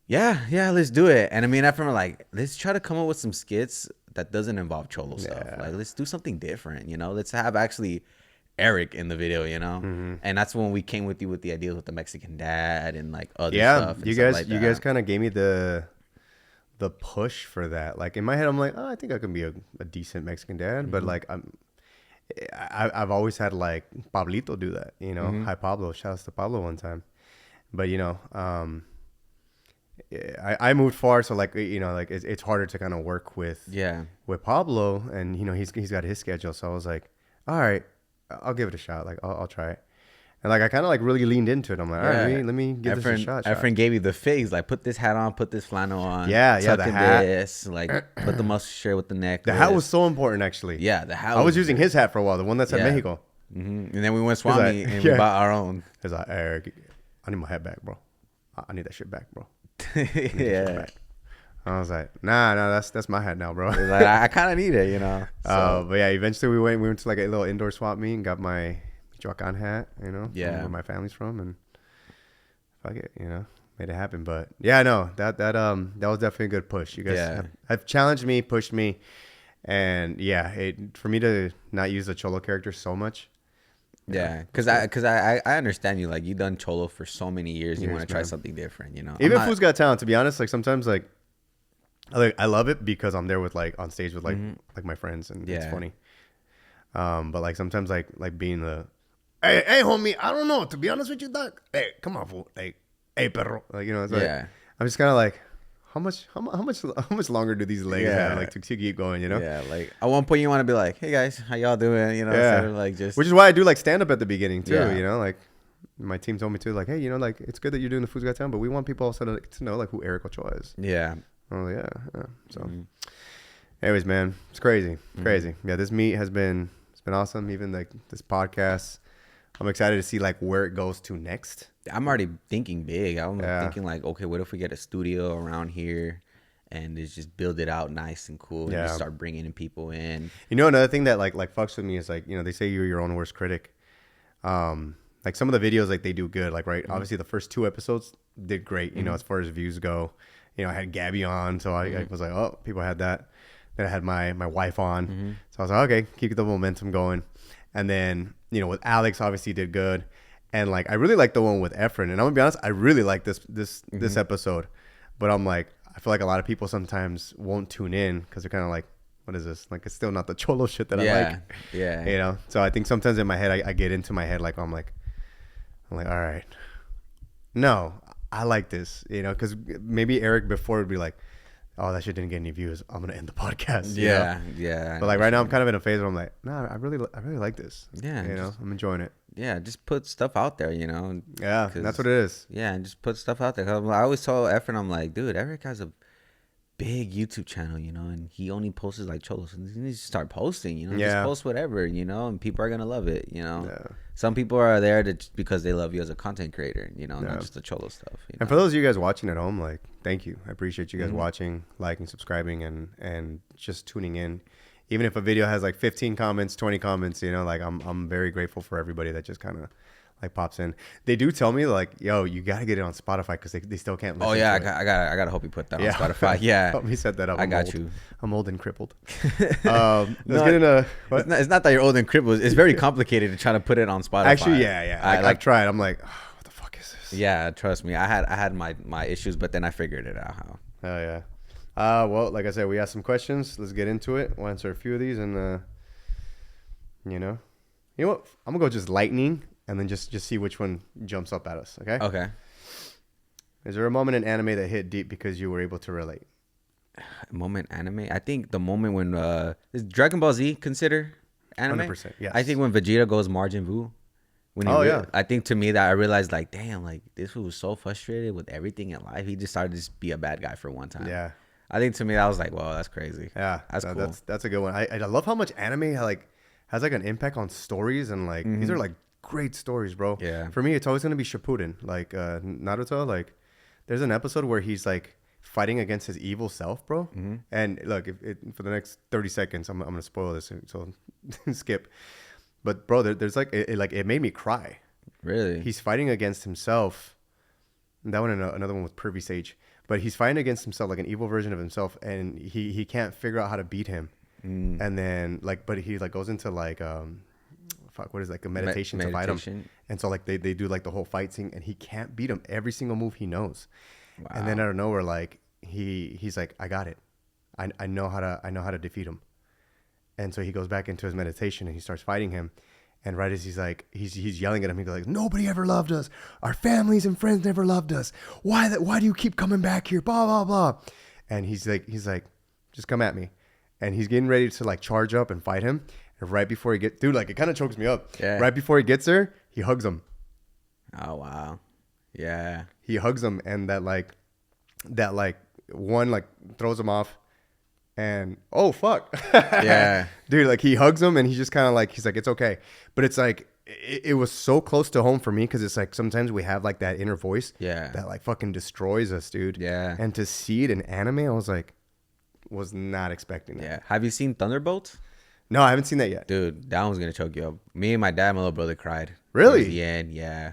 yeah, let's do it. And I mean, Efren were like, let's try to come up with some skits that doesn't involve cholo stuff. Like, let's do something different, you know? Let's have actually Eric in the video, you know? And that's when we came with you with the ideas with the Mexican dad and like other stuff. Yeah, you guys kind of gave me the push for that. Like in my head, I'm like, oh, I think I can be a decent Mexican dad, but like I've always had like Pablito do that, you know. Hi Pablo, shout outs to Pablo one time. But you know, I moved far, so like you know, like it's harder to kind of work with Pablo, and you know he's got his schedule. So I was like, all right, I'll give it a shot. Like I'll try it, and like I kind of like really leaned into it. I'm like, all right, let me give this a shot. Efren gave you the figs, like put this hat on, put this flannel on, Yeah, the hat. This, like put the mustard shirt with the necklace. The hat was so important, actually. Yeah, the hat. I was using his hat for a while, the one that's at Mexico. And then we went Swami and we bought our own. He's like, Eric, I need my hat back, bro. I need that shit back, bro. Yeah. I was like, nah, that's my hat now, bro. Like, I kind of need it, you know. So. But yeah, eventually we went to like a little indoor swap meet and got my Michoacan hat, you know, where my family's from, and fuck it, you know, made it happen. But yeah, no, that was definitely a good push. You guys have challenged me, pushed me, and yeah, for me to not use the Cholo character so much. Yeah, because I understand you. Like, you done Cholo for so many years. You want to try something different, you know. Even Foos Got Talent, to be honest, like sometimes like I love it because I'm there with like on stage with like my friends, and it's funny. But like sometimes like being the hey homie, I don't know, to be honest with you, dog. Hey, come on, fool. Hey perro. Like, you know, it's like I'm just kind of like, how much longer do these legs have like to keep going, you know? Yeah, like at one point you want to be like, hey guys, how y'all doing? You know, instead of like just, which is why I do like stand up at the beginning too. You know, like my team told me too, like, hey, you know, like it's good that you're doing the Foos Got Talent, but we want people also to know like who Eric Ochoa is. Yeah. Oh yeah. So, anyways, man, it's crazy. Yeah, this meet has been awesome. Even like this podcast, I'm excited to see like where it goes to next. I'm already thinking big. I'm thinking like, okay, what if we get a studio around here and just build it out nice and cool and just start bringing in people in. You know, another thing that like fucks with me is like, you know, they say you're your own worst critic. Like some of the videos, like they do good. Like, right. Obviously the first 2 episodes did great, you know, as far as views go. You know, I had Gabby on, so I was like, oh, people had that. Then I had my wife on. So I was like, okay, keep the momentum going. And then, you know, with Alex, obviously did good. And like, I really like the one with Efren. And I'm gonna be honest, I really like this episode. But I'm like, I feel like a lot of people sometimes won't tune in because they're kind of like, what is this? Like, it's still not the Cholo shit that I like. Yeah. You know? So I think sometimes in my head, I get into my head, like, I'm like, all right. No, I like this, you know, because maybe Eric before would be like, oh, that shit didn't get any views, I'm gonna end the podcast. Yeah. But like right now, I'm kind of in a phase where I'm like, nah, I really like this. Yeah, you know, I'm enjoying it. Yeah, just put stuff out there, you know. Yeah, that's what it is. Yeah, and just put stuff out there. I always told Efren, I'm like, dude, Eric has a big YouTube channel, you know, and he only posts like Cholos. And he needs to start posting, you know, just post whatever, you know, and people are gonna love it, you know. Yeah. Some people are there because they love you as a content creator, you know, not just the Cholo stuff. You know? And for those of you guys watching at home, like, thank you. I appreciate you guys watching, liking, subscribing, and just tuning in. Even if a video has like 15 comments, 20 comments, you know, like I'm very grateful for everybody that just kind of like pops in. They do tell me like, yo, you got to get it on Spotify because they still can't listen. Oh yeah, I gotta hope you put that on Spotify. Yeah, help me set that up. I got you. I'm old and crippled. Let's get into. It's not that you're old and crippled. It's very complicated to try to put it on Spotify. Actually, yeah. I've tried. I'm like, oh, what the fuck is this? Yeah, trust me. I had my issues, but then I figured it out how. Oh yeah. Well, like I said, we asked some questions. Let's get into it. We'll answer a few of these, and you know what? I'm gonna go just lightning, and then just see which one jumps up at us. Okay. Okay. Is there a moment in anime that hit deep because you were able to relate? Moment anime? I think the moment when is Dragon Ball Z consider anime? 100%. Yes. I think when Vegeta goes Majin Buu. I think to me that I realized like, damn, like this fool was so frustrated with everything in life. He just started to just be a bad guy for one time. Yeah. I think to me that was like, whoa, that's crazy. Yeah, that's cool. That's a good one. I love how much anime has like an impact on stories, and like these are like great stories, bro. Yeah. For me, it's always gonna be Shippuden. Like Naruto, like there's an episode where he's like fighting against his evil self, bro. And look, for the next 30 seconds, I'm gonna spoil this, so skip. But bro, there's like it made me cry. Really? He's fighting against himself. And that one and another one with Pervy Sage. But he's fighting against himself, like an evil version of himself, and he can't figure out how to beat him. And then but he like goes into like what is it, like a meditation to fight him. And so like they do like the whole fight scene, and he can't beat him every single move he knows. Wow. And then out of nowhere, like he's like, I got it. I know how to defeat him. And so he goes back into his meditation and he starts fighting him. And right as he's like, he's yelling at him, he's like, nobody ever loved us. Our families and friends never loved us. Why do you keep coming back here? Blah, blah, blah. And he's like, just come at me. And he's getting ready to like charge up and fight him. And right before he gets, dude, like it kind of chokes me up. Yeah. Right before he gets there, he hugs him. Oh, wow. Yeah. He hugs him, and that one like throws him off. And oh fuck, Yeah, dude, like he hugs him and he's just kind of like, he's like, it's okay. But it's like it was so close to home for me, because it's like sometimes we have like that inner voice that like fucking destroys us, dude. Yeah. And to see it in anime, I was like, was not expecting that. Yeah. Have you seen Thunderbolts? No, I haven't seen that yet. Dude, that one's gonna choke you up. Me and my dad, my little brother cried. Really? Towards the end, yeah.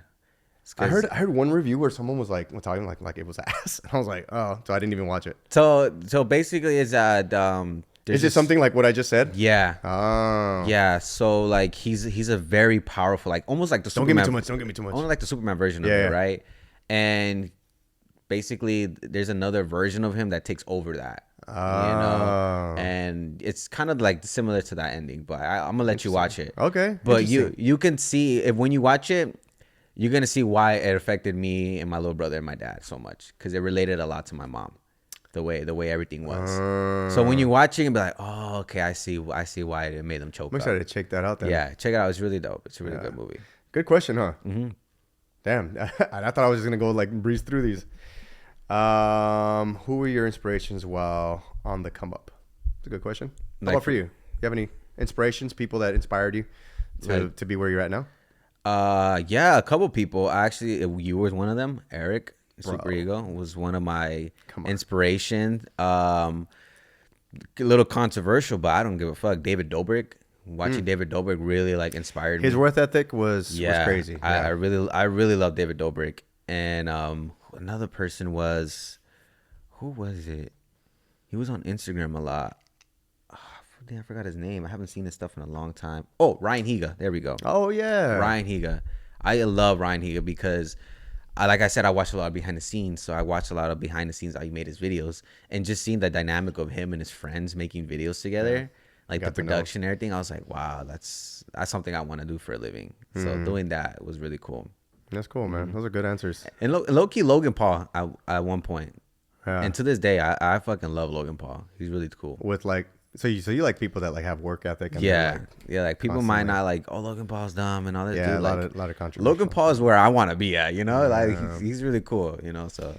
I heard one review where someone was like talking like it was ass. And I was like, oh, so I didn't even watch it. So basically, it's Is it something like what I just said? Yeah. Oh. Yeah. So like he's a very powerful, like almost like the Don't Superman. Don't give me too much. Almost like the Superman version of it, right? And basically, there's another version of him that takes over that. Oh. You know, and it's kind of like similar to that ending, but I'm gonna let you watch it. Okay. But you can see, if when you watch it, you're gonna see why it affected me and my little brother and my dad so much, because it related a lot to my mom, the way everything was. So when you watch it, you'll be like, oh, okay, I see why it made them choke. I'm excited to check that out then. Yeah, check it out. It's really dope. It's a really good movie. Good question, huh? Mm-hmm. Damn, I thought I was just gonna go like breeze through these. Who were your inspirations while on the come up? It's a good question. How about for you? You have any inspirations, people that inspired you to be where you're at now? Yeah, a couple people. Actually, you were one of them. Eric Super Ego was one of my inspiration. A little controversial, but I don't give a fuck. David Dobrik. Watching David Dobrik really like inspired me. His work ethic was crazy. I really love David Dobrik. And another person was, who was it? He was on Instagram a lot. I forgot his name. I haven't seen his stuff in a long time. Oh, Ryan Higa. There we go. Oh yeah, Ryan Higa. I love Ryan Higa because, like I said, I watched a lot of behind the scenes. So I watched a lot of behind the scenes how he made his videos, and just seeing the dynamic of him and his friends making videos together, like the production and everything. I was like, wow, that's something I want to do for a living. So doing that was really cool. That's cool, man. Those are good answers. And low key Logan Paul at one point. Yeah. And to this day, I fucking love Logan Paul. He's really cool. With like, so you like people that like have work ethic. And Like people might not like, oh, Logan Paul's dumb and all that. Yeah, dude, a lot of controversy. Logan Paul is where I want to be at, you know. Like he's really cool, you know. So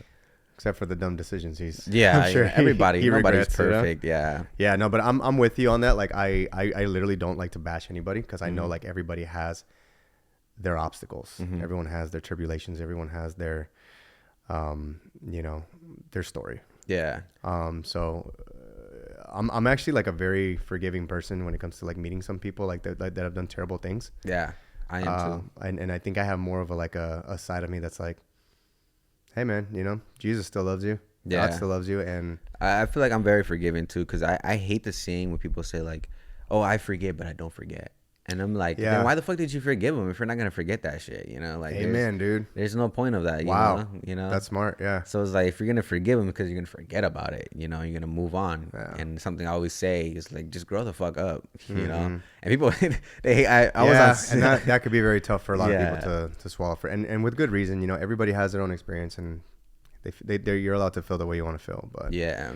except for the dumb decisions I'm sure nobody's regrets, perfect. Yeah. Yeah, no, but I'm with you on that. Like I literally don't like to bash anybody, because I know like everybody has their obstacles. Everyone has their tribulations. Everyone has their, their story. Yeah. So I'm actually like a very forgiving person when it comes to like meeting some people like that have done terrible things. Yeah, I am too. And I think I have more of a side of me that's like, hey man, Jesus still loves you. Yeah. God still loves you. And I feel like I'm very forgiving too, because I hate the saying when people say like, oh, I forget, but I don't forget. And I'm like, then why the fuck did you forgive him if you're not gonna forget that shit? You know, like, amen, dude. There's no point of that. You know, that's smart. Yeah. So it's like, if you're gonna forgive him because you're gonna forget about it, you're gonna move on. Yeah. And something I always say is like, just grow the fuck up, you know. And people, was on, and that could be very tough for a lot of people to swallow and with good reason. Everybody has their own experience, and you're allowed to feel the way you want to feel. But yeah.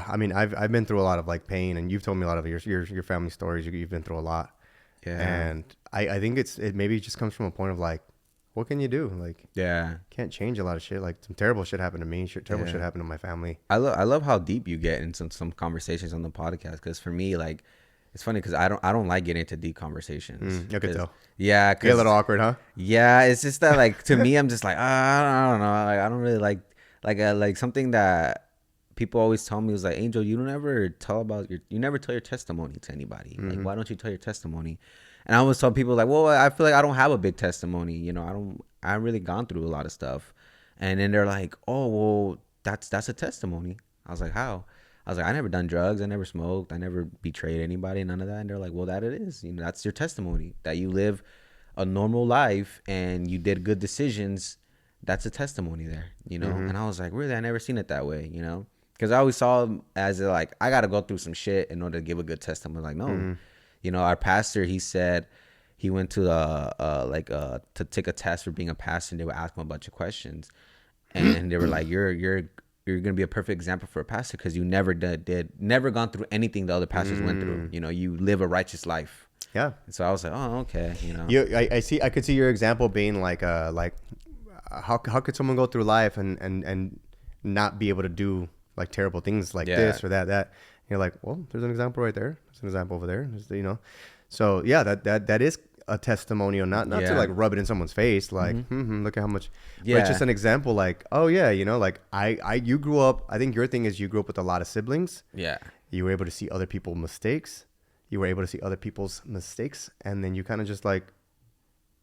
I mean, I've been through a lot of like pain, and you've told me a lot of your family stories. You've been through a lot. Yeah. And I think it maybe just comes from a point of like, what can you do? Like, can't change a lot of shit. Like, some terrible shit happened to me. Terrible shit happened to my family. I love how deep you get in some conversations on the podcast. Because for me, like, it's funny because I don't like getting into deep conversations. You could tell. Yeah, get a little awkward, huh? Yeah, it's just that like to me, I'm just like, I don't know. Like, I don't really like something that people always tell me was like, Angel, you never tell your testimony to anybody. Like, why don't you tell your testimony? And I always tell people like, well, I feel like I don't have a big testimony. I haven't really gone through a lot of stuff. And then they're like, oh, well, that's a testimony. I was like, how? I was like, I never done drugs. I never smoked. I never betrayed anybody. None of that. And they're like, well, that it is. That's your testimony, that you live a normal life and you did good decisions. That's a testimony there, And I was like, really? I never seen it that way, Because I always saw him as like, I got to go through some shit in order to give a good testimony. Like, no. You know, our pastor, he said he went to to take a test for being a pastor, and they would ask him a bunch of questions. And they were like, you're going to be a perfect example for a pastor because you never never gone through anything the other pastors went through. You know, you live a righteous life. Yeah. And so I was like, oh, okay. You know, I could see your example being like how could someone go through life and not be able to do like terrible things like this or that. And you're like, well, there's an example right there. There's an example over there. You know, so yeah, that is a testimonial, not to like rub it in someone's face, like look at how much. But it's just an example, like, oh yeah, you know, like you grew up. I think your thing is you grew up with a lot of siblings. Yeah, you were able to see other people's mistakes. And then you kind of just like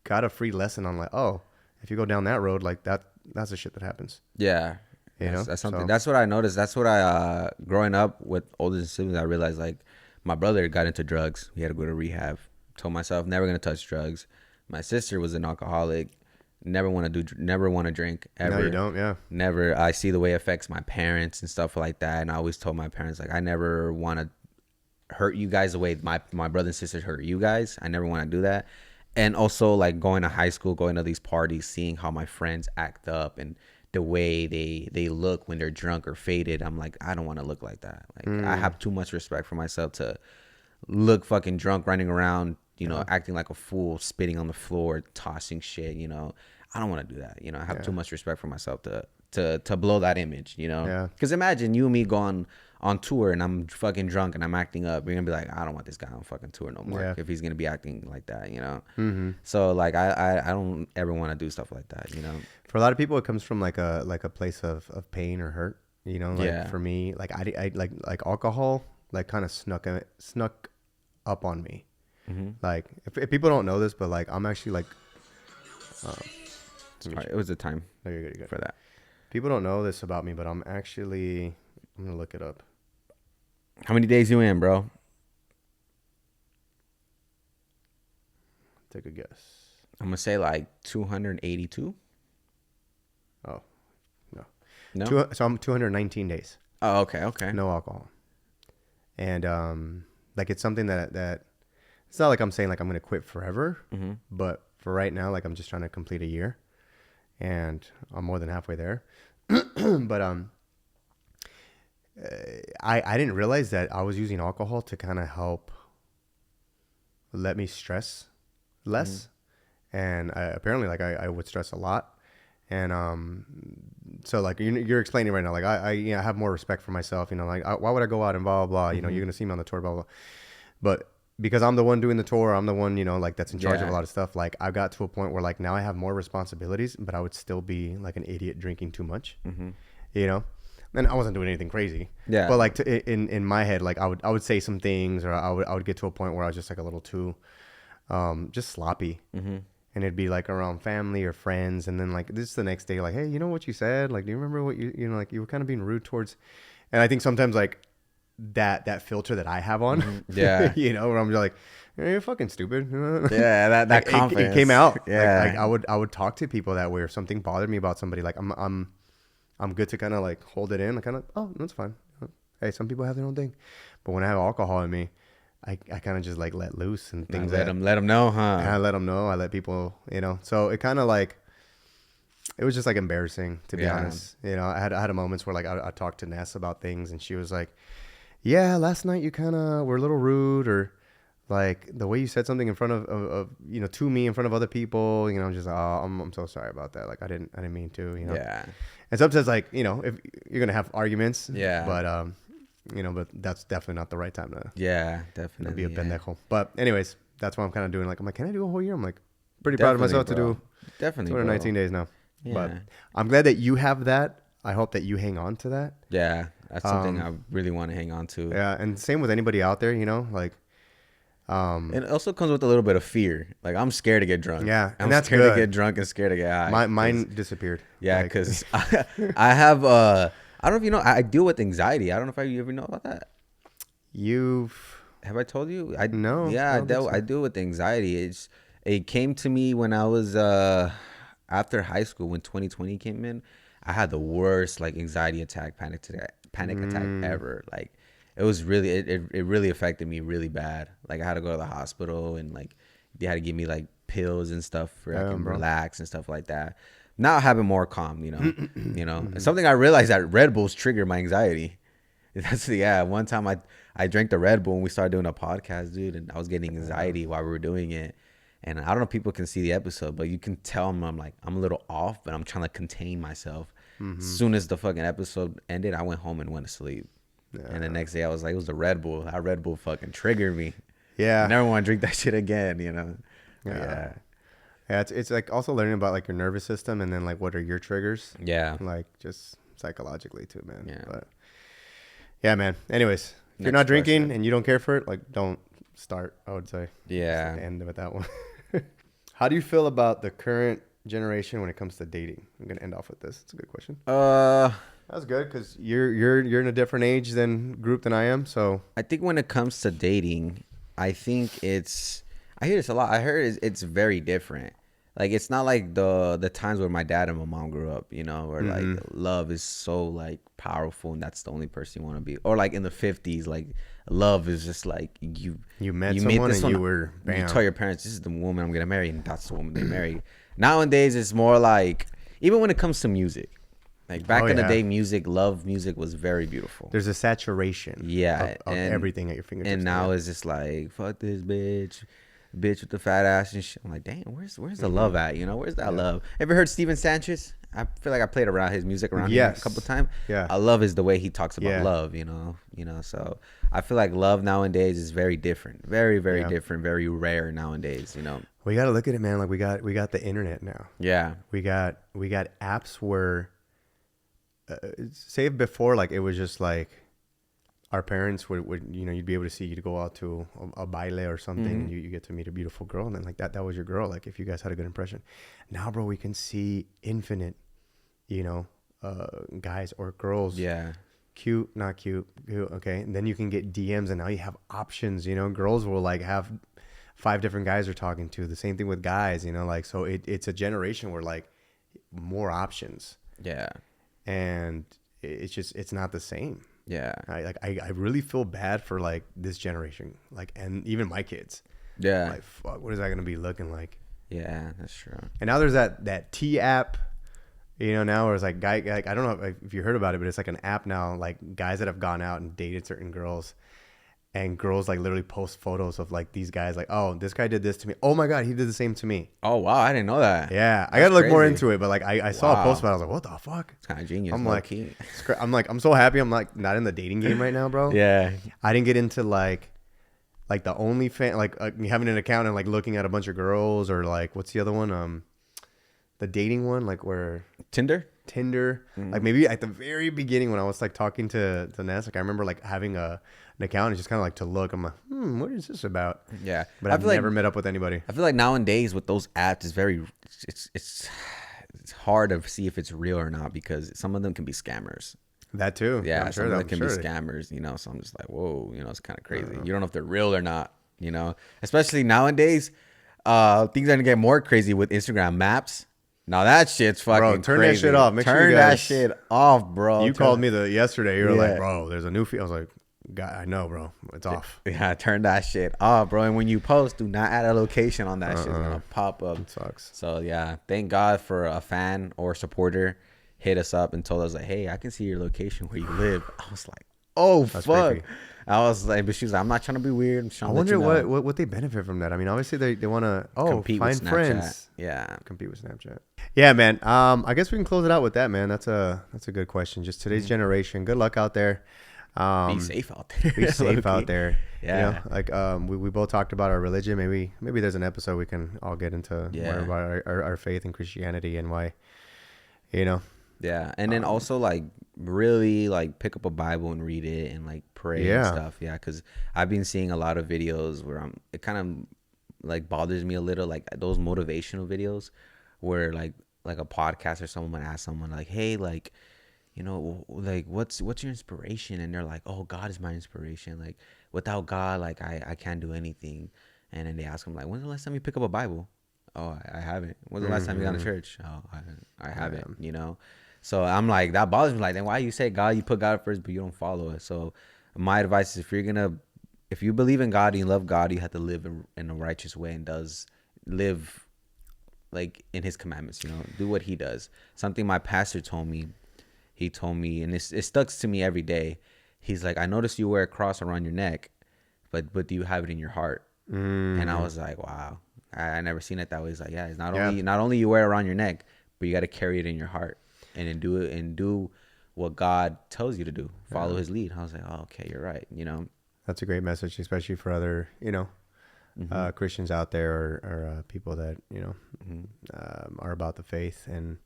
got a free lesson on like, oh, if you go down that road, like that's the shit that happens. Yeah. You know, that's something. So. That's what I noticed. That's what I growing up with older siblings. I realized like my brother got into drugs. He had to go to rehab. Told myself never gonna touch drugs. My sister was an alcoholic. Never want to drink ever. No, you don't. Yeah. Never. I see the way it affects my parents and stuff like that. And I always told my parents like I never want to hurt you guys the way my brother and sisters hurt you guys. I never want to do that. And also like going to high school, going to these parties, seeing how my friends act up and the way they look when they're drunk or faded. I'm like, I don't want to look like that. Like I have too much respect for myself to look fucking drunk, running around, you know, acting like a fool, spitting on the floor, tossing shit, you know. I don't want to do that. You know, I have too much respect for myself to blow that image, you know. Yeah. Because imagine you and me going on tour and I'm fucking drunk and I'm acting up. You're gonna be like, I don't want this guy on fucking tour no more if he's gonna be acting like that, you know. So like I don't ever want to do stuff like that, you know. For a lot of people, it comes from like a place of pain or hurt, you know. Like for me, like I like alcohol like kind of snuck up on me. Like if people don't know this, but like I'm actually like it was a time you're good for that. People don't know this about me, but I'm gonna look it up. How many days you in, bro? Take a guess. I'm gonna say like 282. Oh No. So I'm 219 days. Oh, okay. No alcohol. And like it's something that it's not like I'm saying like I'm gonna quit forever, but for right now, like I'm just trying to complete a year, and I'm more than halfway there. But I didn't realize that I was using alcohol to kind of help let me stress less, and apparently like I would stress a lot, and so like you're explaining right now, like I have more respect for myself, you know, like why would I go out and blah blah blah, you know, you're gonna see me on the tour, blah blah, but because I'm the one doing the tour, I'm the one, you know, like that's in charge of a lot of stuff. Like I got to a point where like now I have more responsibilities, but I would still be like an idiot drinking too much, you know. And I wasn't doing anything crazy. Yeah. But like in my head, like I would say some things, or I would get to a point where I was just like a little too, just sloppy. And it'd be like around family or friends, and then like this is the next day, like, hey, you know what you said? Like, do you remember what you know, like you were kind of being rude towards. And I think sometimes like that filter that I have on, you know, where I'm just like, you're fucking stupid. Yeah, that confidence. It came out. Yeah. Like I would talk to people that way, or something bothered me about somebody. Like I'm good to kind of like hold it in. I kind of, oh, that's fine. Hey, some people have their own thing, but when I have alcohol in me, I kind of just like let loose and things. Let them know, huh? I let them know. I let people, you know. So it kind of like, it was just like embarrassing, to be honest. You know, I had moments where like I talked to Ness about things, and she was like, yeah, last night you kind of were a little rude, or like the way you said something in front of you know, to me in front of other people, you know. I'm just, oh, I'm so sorry about that. Like I didn't mean to, you know. Yeah. And sometimes like, you know, if you're gonna have arguments, but you know, but that's definitely not the right time to definitely be a pendejo. But anyways, that's what I'm kind of doing. Like I'm like, can I do a whole year? I'm like pretty proud of myself to do 219 days now. Yeah. But I'm glad that you have that. I hope that you hang on to that. Yeah, that's something I really want to hang on to. Yeah, and same with anybody out there, you know, like. It also comes with a little bit of fear. Like I'm scared to get drunk. Yeah, I'm scared to get drunk and scared to get high. Mine disappeared. Yeah, because I have I don't know if you know, I deal with anxiety. I don't know if you ever know about that. Have I told you? No. Yeah, I deal with anxiety. It came to me when I was after high school, when 2020 came in. I had the worst like anxiety attack, panic panic attack ever. Like it was really it really affected me really bad. Like I had to go to the hospital and like they had to give me like pills and stuff for I can relax and stuff like that. Now I have been more calm, you know. And something I realized that Red Bulls trigger my anxiety. That's one time I drank the Red Bull and we started doing a podcast, dude, and I was getting anxiety while we were doing it. And I don't know if people can see the episode, but you can tell I'm a little off, but I'm trying to contain myself. As soon as the fucking episode ended, I went home and went to sleep. And the next day I was like, it was the Red Bull. That Red Bull fucking triggered me. Yeah. I never want to drink that shit again, you know? Yeah. Yeah, it's like also learning about like your nervous system and then like what are your triggers. Yeah. Like just psychologically too, man. Yeah. But yeah, man. Anyways, if you're not drinking and you don't care for it, like don't start, I would say. Yeah. Just end with that one. How do you feel about the current generation when it comes to dating? I'm gonna end off with this. It's a good question. That's good because you're in a different age group than I am. So I think when it comes to dating, I think I hear this a lot. I heard it's very different. Like it's not like the times where my dad and my mom grew up, you know, where like love is so like powerful and that's the only person you want to be. Or like in the 50s, like love is just like you met someone and you were bam. You tell your parents this is the woman I'm gonna marry and that's the woman they marry. Nowadays it's more like even when it comes to music. Like back in the day, love music was very beautiful. There's a saturation of everything at your fingertips. And now it's just like, fuck this bitch with the fat ass and shit. I'm like, damn, where's the love at? You know, where's that love? Ever heard Steven Sanchez? I feel like I played around his music around here a couple of times. Yeah. I love the way he talks about love, you know. So I feel like love nowadays is very different. Very, very different, very rare nowadays, you know. We got to look at it, man. Like we got the internet now. Yeah. We got apps where say before, like it was just like our parents would you know, you'd be able to see you to go out to a baile or something and you get to meet a beautiful girl and then like that was your girl, like if you guys had a good impression. Now, bro, we can see infinite, you know, guys or girls. Yeah. Cute, not cute, okay. And then you can get DMs and now you have options, you know. Girls will like have 5 different guys they're talking to. The same thing with guys, you know, like so it's a generation where like more options. Yeah. And it's not the same. Yeah. I really feel bad for like this generation, like, and even my kids. Yeah. Like, fuck, what is that going to be looking like? Yeah, that's true. And now there's that T app, you know, now where it's like like I don't know if you heard about it, but it's like an app now, like guys that have gone out and dated certain girls. And girls like literally post photos of like these guys like, oh, this guy did this to me. Oh my God, he did the same to me. Oh wow, I didn't know that. Yeah, I gotta look more into it, but like I saw a post about it. I was like, what the fuck? It's kind of genius. I'm like, I'm so happy I'm like not in the dating game right now, bro. Yeah. I didn't get into like the OnlyFans, like having an account and like looking at a bunch of girls or like what's the other one? The dating one, like where Tinder. Like maybe at the very beginning when I was like talking to Ness, like I remember like having an account and just kind of like to look. I'm like, what is this about? Yeah, but I've never met up with anybody. I feel like nowadays with those apps, it's hard to see if it's real or not because some of them can be scammers. That too. Yeah, some of them can be scammers. You know, so I'm just like, whoa, you know, it's kind of crazy. You don't know if they're real or not. You know, especially nowadays, things are gonna get more crazy with Instagram Maps. Now that shit's fucking bro, turn crazy. that shit off. Turn that shit off, bro. You called me yesterday. You were like, bro, there's a new feed. I was like, God, I know, bro. It's off. Yeah, turn that shit off, bro. And when you post, do not add a location on that shit. It's gonna pop up. It sucks. So yeah, thank God for a fan or supporter hit us up and told us like, hey, I can see your location where you live. I was like, oh, that's fuck. Creepy. I was like, but she was like, I'm not trying to be weird. I wonder what they benefit from that. I mean, obviously they want to compete find with friends. Yeah, compete with Snapchat. Yeah, man. I guess we can close it out with that, man. That's a good question. Just today's generation. Good luck out there. Be safe out there. Be safe out there. Yeah. You know, like we both talked about our religion. Maybe there's an episode we can all get into more about our faith and Christianity and why. You know. Yeah, and then also like really like pick up a Bible and read it and like pray and stuff. Yeah, because I've been seeing a lot of videos where it kind of like bothers me a little, like those motivational videos where like a podcast or someone asks someone like, hey, like, you know, like what's your inspiration? And they're like, oh, God is my inspiration. Like without God, like I can't do anything. And then they ask them like, when's the last time you pick up a Bible? Oh, I haven't. When's the last time you got to church? Oh, I haven't. You know. So I'm like, that bothers me. Like, then why you say God, you put God first, but you don't follow it. So my advice is, if you believe in God and you love God, you have to live in a righteous way and does live like in His commandments. Do what He does. Something my pastor told me. He told me, and it stuck to me every day. He's like, I noticed you wear a cross around your neck, but do you have it in your heart? And I was like, wow, I never seen it that way. He's like, yeah, it's not only you wear it around your neck, but you got to carry it in your heart and then do what God tells you to do. Follow His lead. I was like, oh, okay, you're right. That's a great message, especially for other, Christians out there or people that, are about the faith, and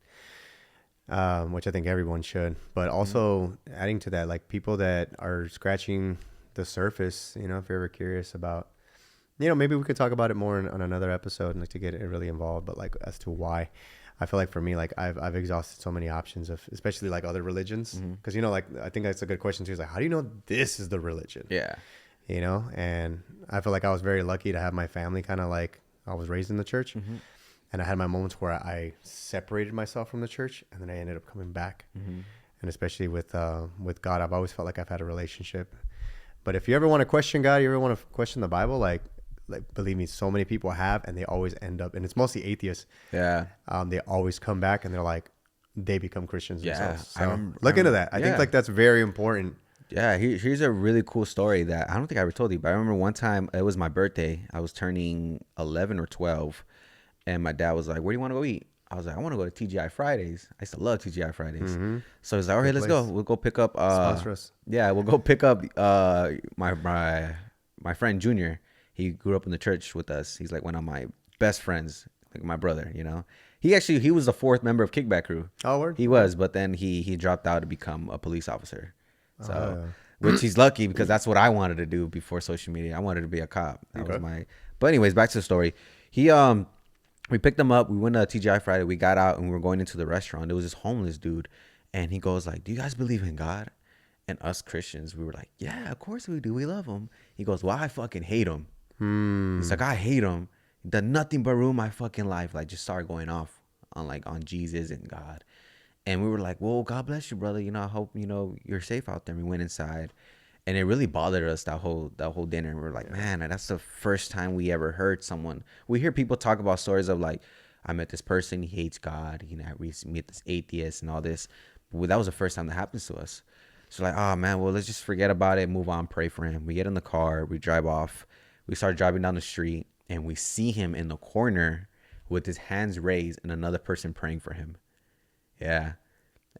which I think everyone should. But also adding to that, like people that are scratching the surface, if you're ever curious about, maybe we could talk about it more on another episode and like to get it really involved, but like as to why. I feel like for me, like I've exhausted so many options of, especially like other religions, because like I think that's a good question too. Is like, how do you know this is the religion? Yeah. And I feel like I was very lucky to have my family kind of like, I was raised in the church, and I had my moments where I separated myself from the church, and then I ended up coming back. And especially with God, I've always felt like I've had a relationship. But if you ever want to question God, you ever want to question the Bible, like believe me, so many people have, and they always end up, and it's mostly atheists. Yeah. They always come back and they're like, they become Christians themselves. So I look into that. I think like that's very important. Yeah, here's a really cool story that I don't think I ever told you, but I remember one time, it was my birthday. I was turning 11 or 12, and my dad was like, where do you want to go eat? I was like, I want to go to TGI Fridays. I used to love TGI Fridays. So he's like, all right, let's go. We'll go pick up. Sponsor us. Yeah, we'll go pick up my friend Junior. He grew up in the church with us. He's like one of my best friends, like my brother, He was the fourth member of Kickback Crew. Oh, word? He was, but then he dropped out to become a police officer. So, which he's lucky, because that's what I wanted to do before social media. I wanted to be a cop. That was my. But anyways, back to the story. We picked him up. We went to TGI Friday. We got out and we were going into the restaurant. There was this homeless dude, and he goes like, "Do you guys believe in God?" And us Christians, we were like, "Yeah, of course we do. We love him." He goes, "Well, I fucking hate him." He's like, "I hate him. He done nothing but ruin my fucking life." Like, just started going off on Jesus and God. And we were like, well, God bless you, brother. I hope, you're safe out there. And we went inside, and it really bothered us that whole dinner. We were like, man, that's the first time we ever heard someone. We hear people talk about stories of like, I met this person, he hates God. We met this atheist and all this. But that was the first time that happens to us. So like, oh man, well, let's just forget about it, move on, pray for him. We get in the car, we drive off. We start driving down the street, and we see him in the corner with his hands raised and another person praying for him. Yeah.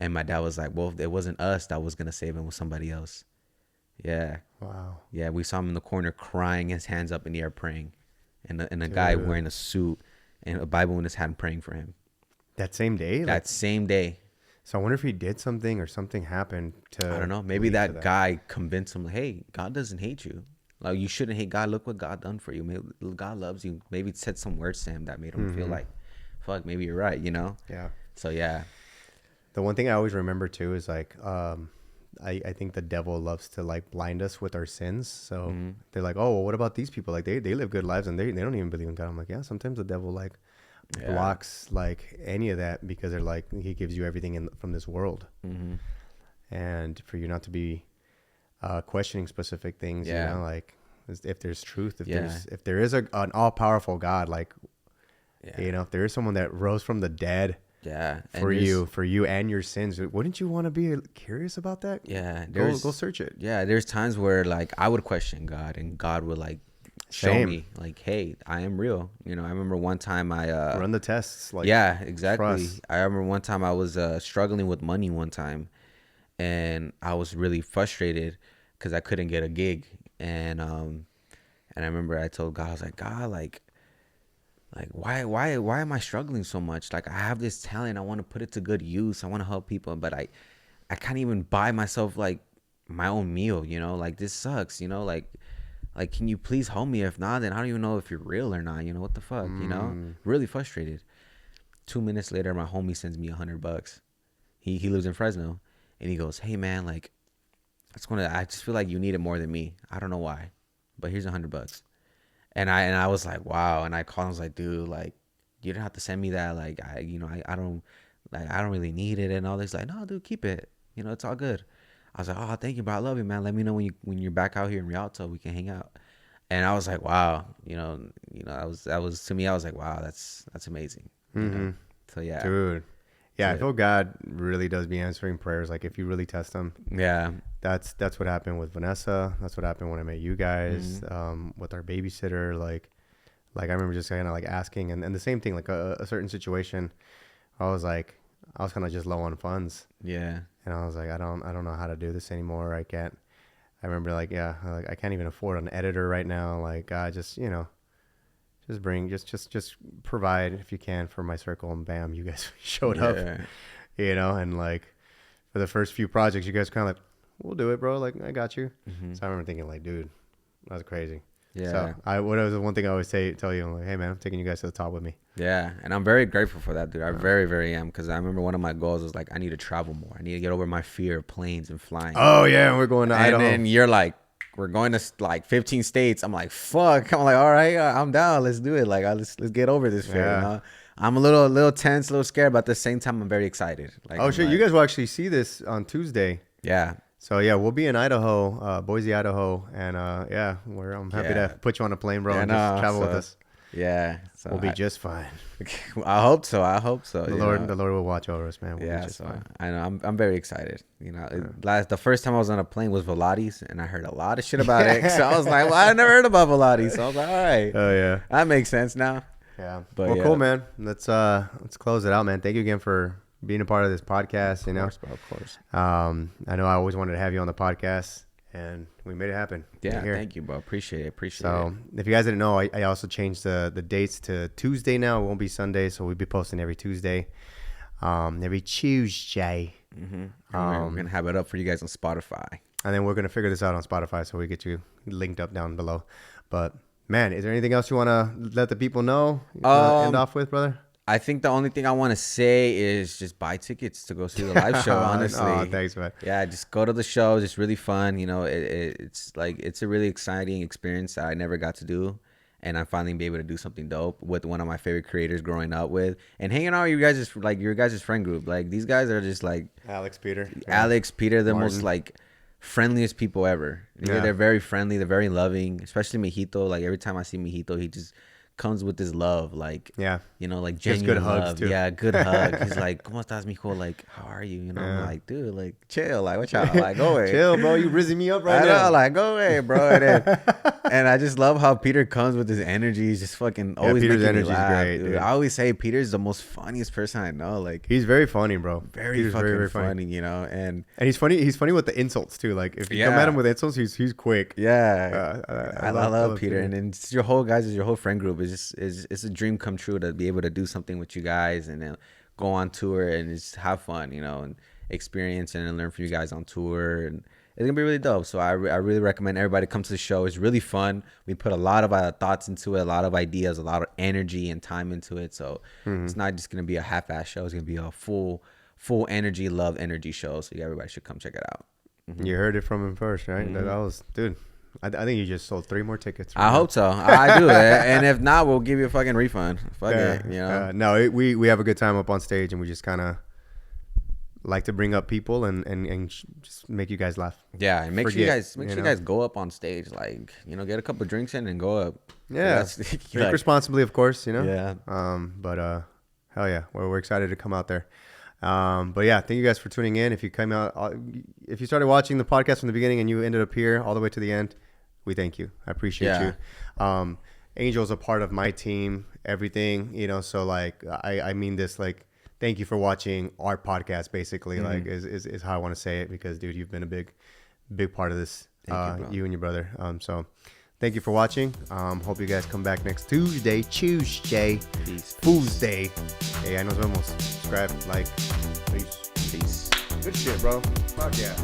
And my dad was like, well, it wasn't us that was going to save him, it was somebody else. Yeah. Wow. Yeah, we saw him in the corner crying, his hands up in the air praying. And a guy wearing a suit and a Bible in his hand praying for him. That same day? That same day. So I wonder if he did something or something happened to... I don't know. Maybe that guy convinced him, like, hey, God doesn't hate you. Like, you shouldn't hate God. Look what God done for you. Maybe God loves you. Maybe it said some words to him that made him feel like, fuck, maybe you're right, Yeah. So, yeah. The one thing I always remember, too, is, like, I think the devil loves to, like, blind us with our sins. So they're like, oh, well, what about these people? Like, they live good lives, and they don't even believe in God. I'm like, yeah, sometimes the devil, like, blocks, like, any of that because they're like, he gives you everything from this world. And for you not to be... questioning specific things, like if there's truth, if there is an all-powerful God, like if there is someone that rose from the dead, for you and your sins, wouldn't you want to be curious about that? Go search it. There's times where like I would question God, and God would like show me like, hey, I am real. I remember one time I run the tests, like, exactly. I remember one time I was struggling with money one time, and I was really frustrated because I couldn't get a gig. And I remember I told God, I was like, God, like why am I struggling so much? Like, I have this talent, I want to put it to good use, I want to help people, but I can't even buy myself like my own meal, like this sucks, like can you please help me? If not, then I don't even know if you're real or not, what the fuck, really frustrated. 2 minutes later, my homie sends me $100. He lives in Fresno, and he goes, hey man, like, I just feel like you need it more than me. I don't know why, but here's $100. And I was like, wow. And I called him, I was like, dude, like, you don't have to send me that. Like, I don't, Like, I don't really need it and all this. Like, no, dude, keep it. You know, it's all good. I was like, oh, thank you, bro. I love you, man. Let me know when you're back out here in Rialto, we can hang out. And I was like, wow, that was to me. I was like, wow, that's amazing. You know? So yeah, dude. Yeah, I feel God really does be answering prayers. Like if you really test Him. Yeah, that's what happened with Vanessa. That's what happened when I met you guys. With our babysitter. Like I remember just kind of like asking, and the same thing. Like a certain situation, I was kind of just low on funds. Yeah, and I was like, I don't know how to do this anymore. I can't. I remember like I can't even afford an editor right now. Like God, just just provide if you can for my circle, and bam, you guys showed up, and like for the first few projects, you guys kind of like, we'll do it, bro. Like I got you. So I remember thinking like, dude, that's crazy. Yeah. So what was the one thing I always tell you? I'm like, hey man, I'm taking you guys to the top with me. Yeah, and I'm very grateful for that, dude. I very, very am, because I remember one of my goals was like, I need to travel more. I need to get over my fear of planes and flying. Oh yeah, we're going to Idaho. And then you're like, we're going to like 15 states. I'm like, fuck. I'm like, all right, I'm down. Let's do it. Like, let's get over this fear. You know? I'm a little tense, a little scared, but at the same time, I'm very excited. Like, oh shit, like, you guys will actually see this on Tuesday. Yeah. So yeah, we'll be in Idaho, Boise, Idaho, and I'm happy to put you on a plane, bro, and just travel with us. Yeah, so we'll be just fine. I hope so. The Lord will watch over us, man. We'll be just fine. I know. I'm very excited. You know, the first time I was on a plane was Volaris, and I heard a lot of shit about it. So I was like, well, I never heard about Volaris. So I was like, all right. Oh yeah, that makes sense now. Yeah. But cool, man. Let's close it out, man. Thank you again for being a part of this podcast. Of course. I know I always wanted to have you on the podcast, and we made it happen. Yeah, thank you, bro. Appreciate it. So if you guys didn't know, I also changed the dates to Tuesday now. It won't be Sunday, so we'll be posting every Tuesday. Every Tuesday. We're gonna have it up for you guys on Spotify, and then we're gonna figure this out on Spotify, so we get you linked up down below. But man, is there anything else you want to let the people know? End off with, brother? I think the only thing I want to say is just buy tickets to go see the live show. Honestly, thanks, man. Yeah, just go to the show. It's really fun. You know, it's a really exciting experience that I never got to do, and I'm finally be able to do something dope with one of my favorite creators growing up with, and hanging out with you guys is like your guys' friend group. Like these guys are just like Alex, Peter, the most like friendliest people ever. Yeah. They're very friendly. They're very loving, especially Mijito. Like every time I see Mijito, he just comes with this love, like, you know, like genuine good love. Hugs too. Yeah, good hug. He's like, ¿Cómo estás, mijo? Like, how are you? You know, I'm like, dude, like, chill, like, watch out, like, go away. Chill, bro. You rizzing me up right now. Know, like, go away, bro. And I just love how Peter comes with his energy. He's just fucking always Peter's making me energy laugh, is great, dude. I always say Peter's the most funniest person I know. Like, he's very funny, bro. Peter's very funny, you know. And he's funny. He's funny with the insults too. Like if you come at him with insults, he's quick. Yeah, I love Peter. And then it's your whole friend group. It's a dream come true to be able to do something with you guys and then go on tour and just have fun, you know, and experience and learn from you guys on tour, and it's gonna be really dope. So I really recommend everybody come to the show. It's really fun. We put a lot of thoughts into it, a lot of ideas, a lot of energy and time into it. So it's not just gonna be a half-ass show. It's gonna be a full energy, love energy show. So everybody should come check it out. You heard it from him first, right? That was, dude. I think you just sold 3 more tickets. I hope so. I do. And if not, we'll give you a fucking refund. Fuck it, you know. No, we have a good time up on stage, and we just kind of like to bring up people and just make you guys laugh. Yeah, and make sure you guys go up on stage, like, you know, get a couple drinks in and go up. Yeah, drink responsibly, of course, you know. Yeah. But hell yeah, we're excited to come out there. But yeah, thank you guys for tuning in. If you came out, if you started watching the podcast from the beginning and you ended up here all the way to the end, we thank you. I appreciate you. Angel's a part of my team, everything, you know. So like, I mean this, like, thank you for watching our podcast. Basically, like, is how I want to say it, because dude, you've been a big part of this. You and your brother. So thank you for watching. Hope you guys come back next Tuesday. Peace. FOO'S Day. Hey, nos vemos. Subscribe, like. Peace. Peace. Good shit, bro. Fuck yeah.